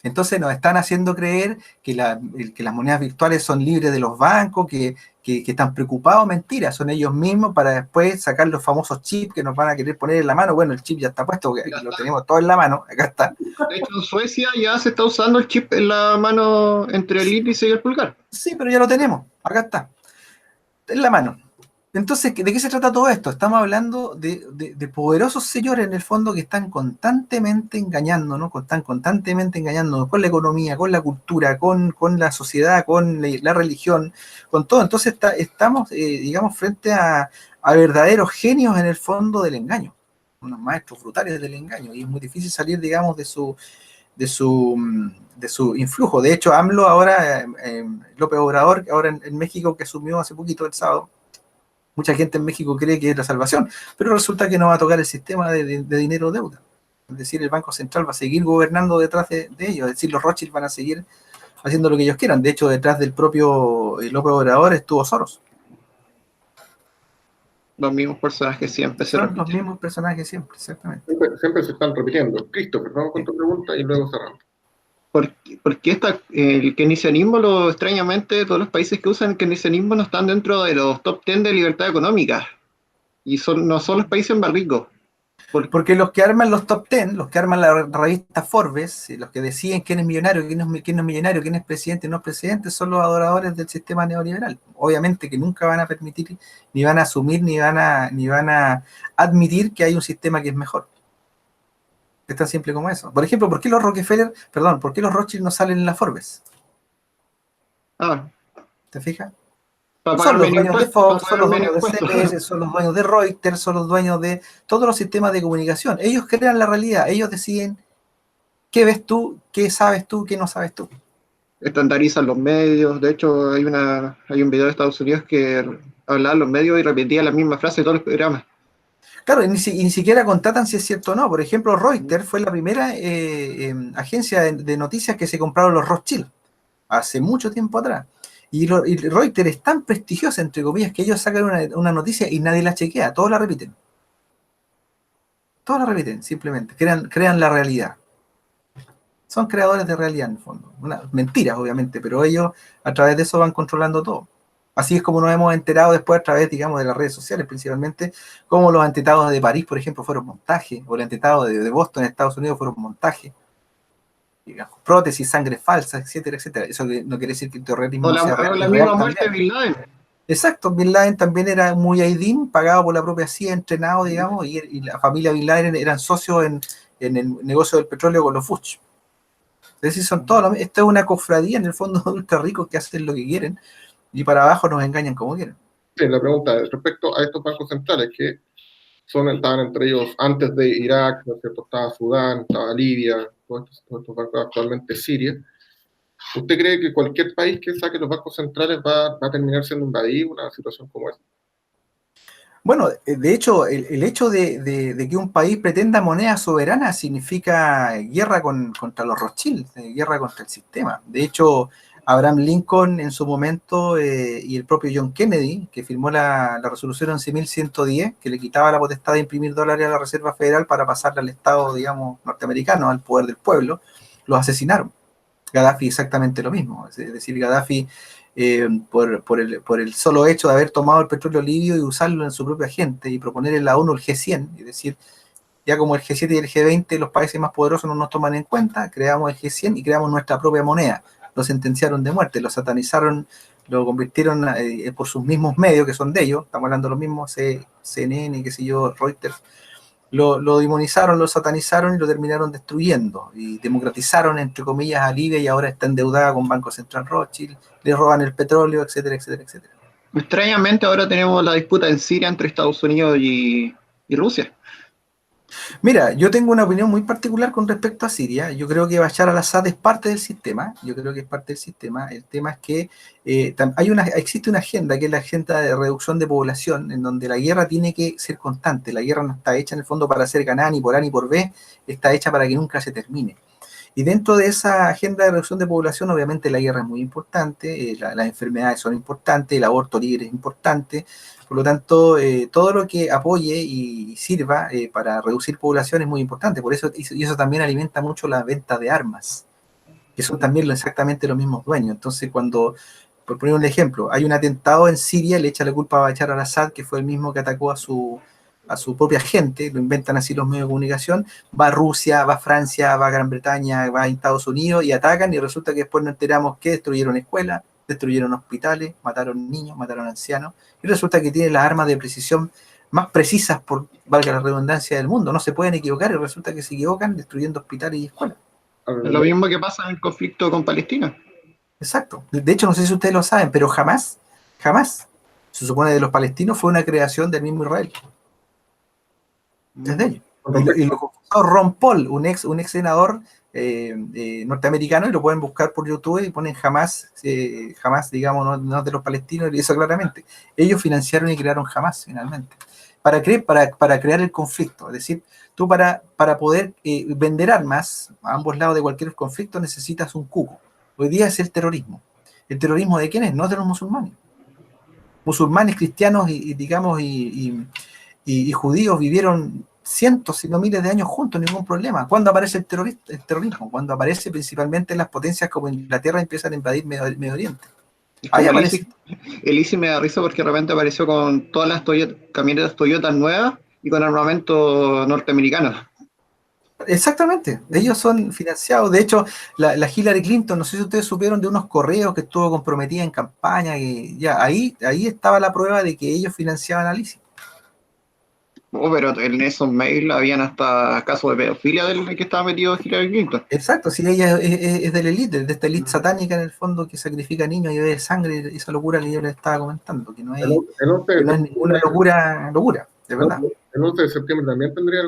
Entonces nos están haciendo creer que las monedas virtuales son libres de los bancos, que están preocupados. Mentira, son ellos mismos para después sacar los famosos chips que nos van a querer poner en la mano. Bueno, el chip ya está puesto, porque lo tenemos todo en la mano, acá está. De hecho, en Suecia ya se está usando el chip en la mano entre el índice y el pulgar. Sí, pero ya lo tenemos, acá está, en la mano. Entonces, ¿de qué se trata todo esto? Estamos hablando de poderosos señores en el fondo que están constantemente engañándonos, están constantemente engañándonos con la economía, con la cultura, con la sociedad, con la religión, con todo. Entonces estamos, digamos, frente a verdaderos genios en el fondo del engaño, unos maestros brutales del engaño, y es muy difícil salir, digamos, de de su influjo. De hecho, AMLO ahora, López Obrador, ahora en México, que asumió hace poquito el sábado, mucha gente en México cree que es la salvación, pero resulta que no va a tocar el sistema de dinero deuda. Es decir, el Banco Central va a seguir gobernando detrás de ellos, es decir, los Rothschild van a seguir haciendo lo que ellos quieran. De hecho, detrás del propio López Obrador estuvo Soros. Los mismos personajes siempre se Son repiten. los mismos personajes siempre, exactamente. Siempre se están repitiendo. Christopher, vamos con tu pregunta y luego cerramos. Porque el keynesianismo, extrañamente, todos los países que usan el keynesianismo no están dentro de los top 10 de libertad económica. Y no son los países más ricos. Porque los que arman los top 10, los que arman la revista Forbes, los que deciden quién es millonario, quién no es millonario, quién es presidente y no es presidente, son los adoradores del sistema neoliberal. Obviamente que nunca van a permitir, ni van a asumir, ni van a admitir que hay un sistema que es mejor. Es tan simple como eso. Por ejemplo, ¿por qué los Rothschild no salen en la Forbes? ¿Te fijas? Son los dueños de Fox, son los dueños de CBS, son los dueños de Reuters, son los dueños de todos los sistemas de comunicación. Ellos crean la realidad, ellos deciden qué ves tú, qué sabes tú, qué no sabes tú. Estandarizan los medios. De hecho, hay un video de Estados Unidos que hablaba los medios y repetía la misma frase de todos los programas. Claro, y ni siquiera contratan si es cierto o no. Por ejemplo, Reuters fue la primera agencia de noticias que se compraron los Rothschild hace mucho tiempo atrás. Y Reuters es tan prestigiosa, entre comillas, que ellos sacan una noticia y nadie la chequea, todos la repiten. Todos la repiten, simplemente. Crean la realidad. Son creadores de realidad, en el fondo. Mentiras, obviamente, pero ellos a través de eso van controlando todo. Así es como nos hemos enterado después a través, digamos, de las redes sociales, principalmente, como los atentados de París, por ejemplo, fueron montaje, o los atentados de Boston en Estados Unidos fueron montaje. Digamos, prótesis, sangre falsa, etcétera, etcétera. Eso no quiere decir que el terrorismo sea real. La misma muerte de Bin Laden. Exacto, Bin Laden también era un mujahidín, pagado por la propia CIA, entrenado, digamos, y la familia Bin Laden eran socios en el negocio del petróleo con los Fuchs. Es decir, son todos, esto es una cofradía en el fondo de ultra ricos que hacen lo que quieren y para abajo nos engañan como quieren. Sí, la pregunta es respecto a estos bancos centrales que estaban entre ellos antes de Irak, ¿no es cierto? Estaba Sudán, estaba Libia, todos estos bancos, actualmente Siria. ¿Usted cree que cualquier país que saque los bancos centrales va a terminar siendo invadido, una situación como esa? Bueno, de hecho, el hecho de que un país pretenda moneda soberana significa guerra contra los Rothschild, guerra contra el sistema. De hecho, Abraham Lincoln en su momento y el propio John Kennedy, que firmó la resolución 11.110, que le quitaba la potestad de imprimir dólares a la Reserva Federal para pasarle al Estado, digamos, norteamericano, al poder del pueblo, los asesinaron. Gaddafi exactamente lo mismo. Es decir, Gaddafi, por el solo hecho de haber tomado el petróleo libio y usarlo en su propia gente y proponer en la ONU el G100, es decir, ya como el G7 y el G20, los países más poderosos no nos toman en cuenta, creamos el G100 y creamos nuestra propia moneda. Lo sentenciaron de muerte, lo satanizaron, lo convirtieron por sus mismos medios, que son de ellos, estamos hablando de los mismos, CNN, qué sé yo, Reuters, lo demonizaron, lo satanizaron y lo terminaron destruyendo, y democratizaron, entre comillas, a Libia, y ahora está endeudada con Banco Central Rothschild, le roban el petróleo, etcétera, etcétera, etcétera. Extrañamente ahora tenemos la disputa en Siria entre Estados Unidos y Rusia. Mira, yo tengo una opinión muy particular con respecto a Siria. Yo creo que Bashar al-Assad es parte del sistema. Yo creo que es parte del sistema. El tema es que existe una agenda, que es la agenda de reducción de población, en donde la guerra tiene que ser constante. La guerra no está hecha en el fondo para ser ganada ni por A ni por B, está hecha para que nunca se termine. Y dentro de esa agenda de reducción de población, obviamente la guerra es muy importante, las enfermedades son importantes, el aborto libre es importante. Por lo tanto, todo lo que apoye y sirva para reducir población es muy importante. Por eso, y eso también alimenta mucho la venta de armas, que son también exactamente los mismos dueños. Entonces, por poner un ejemplo, hay un atentado en Siria, le echa la culpa a Bashar al-Assad, que fue el mismo que atacó a su propia gente, lo inventan así los medios de comunicación, va a Rusia, va a Francia, va a Gran Bretaña, va a Estados Unidos y atacan, y resulta que después nos enteramos que destruyeron escuelas, destruyeron hospitales, mataron niños, mataron ancianos, y resulta que tienen las armas de precisión más precisas, por valga la redundancia, del mundo. No se pueden equivocar y resulta que se equivocan destruyendo hospitales y escuelas. Es lo mismo que pasa en el conflicto con Palestina. Exacto. De hecho, no sé si ustedes lo saben, pero jamás, se supone de los palestinos fue una creación del mismo Israel. Es de ellos. Y lo confesó Ron Paul, un ex senador norteamericanos, y lo pueden buscar por YouTube y ponen Hamas, digamos, no de los palestinos, y eso claramente. Ellos financiaron y crearon Hamas, finalmente, para crear el conflicto. Es decir, tú para poder vender armas a ambos lados de cualquier conflicto necesitas un cuco. Hoy día es el terrorismo. ¿El terrorismo de quién es? No de los musulmanes. Musulmanes, cristianos y judíos vivieron cientos, si no miles de años juntos, ningún problema. ¿Cuándo aparece el terrorismo? Cuando aparece principalmente las potencias como Inglaterra empiezan a invadir Medio Oriente. Ahí aparece. El ISIS me da risa porque de repente apareció con todas las camionetas Toyota nuevas y con armamento norteamericano. Exactamente, ellos son financiados. De hecho, la Hillary Clinton, no sé si ustedes supieron de unos correos que estuvo comprometida en campaña, que ya ahí estaba la prueba de que ellos financiaban al ISIS. Pero en esos mails habían hasta casos de pedofilia del que estaba metido Hillary Clinton. Exacto, sí, ella es de la élite, de esta élite satánica en el fondo que sacrifica niños y bebe sangre, esa locura que yo les estaba comentando, que no es ninguna locura, de verdad. ¿El 11 de septiembre también tendría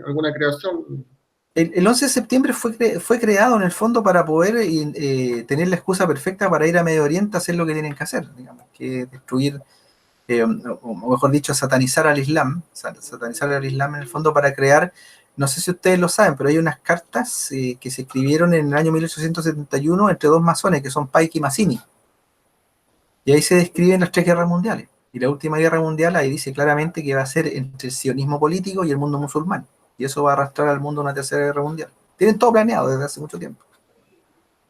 alguna creación? El 11 de septiembre fue creado en el fondo para poder tener la excusa perfecta para ir a Medio Oriente a hacer lo que tienen que hacer, digamos, que destruir, o mejor dicho, satanizar al Islam en el fondo para crear, no sé si ustedes lo saben, pero hay unas cartas que se escribieron en el año 1871 entre dos masones, que son Pike y Mazzini, y ahí se describen las 3 guerras mundiales, y la última guerra mundial ahí dice claramente que va a ser entre el sionismo político y el mundo musulmán, y eso va a arrastrar al mundo a una tercera guerra mundial. Tienen todo planeado desde hace mucho tiempo.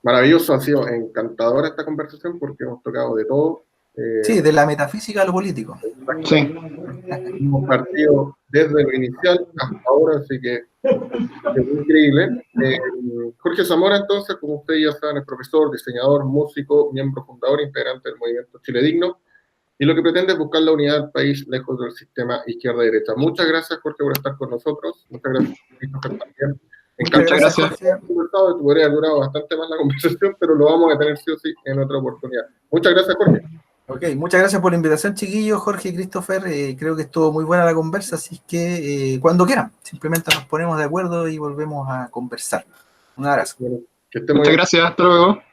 Maravilloso, ha sido encantadora esta conversación porque hemos tocado de todo. Sí, de la metafísica a lo político. Sí. Hemos partido desde lo inicial hasta ahora, así que es increíble. Jorge Zamora, entonces, como ustedes ya saben, es profesor, diseñador, músico, miembro fundador, integrante del movimiento Chile Digno, y lo que pretende es buscar la unidad del país lejos del sistema izquierda-derecha. Muchas gracias, Jorge, por estar con nosotros. Muchas gracias, Christopher, también. Muchas gracias. Podría durar bastante más la conversación, pero lo vamos a tener sí o sí en otra oportunidad. Muchas gracias, Jorge. Ok, muchas gracias por la invitación, chiquillos, Jorge y Christopher. Creo que estuvo muy buena la conversa, así que cuando quieran, simplemente nos ponemos de acuerdo y volvemos a conversar. Un abrazo. Bueno, que estén muy Muchas bien. gracias, hasta luego.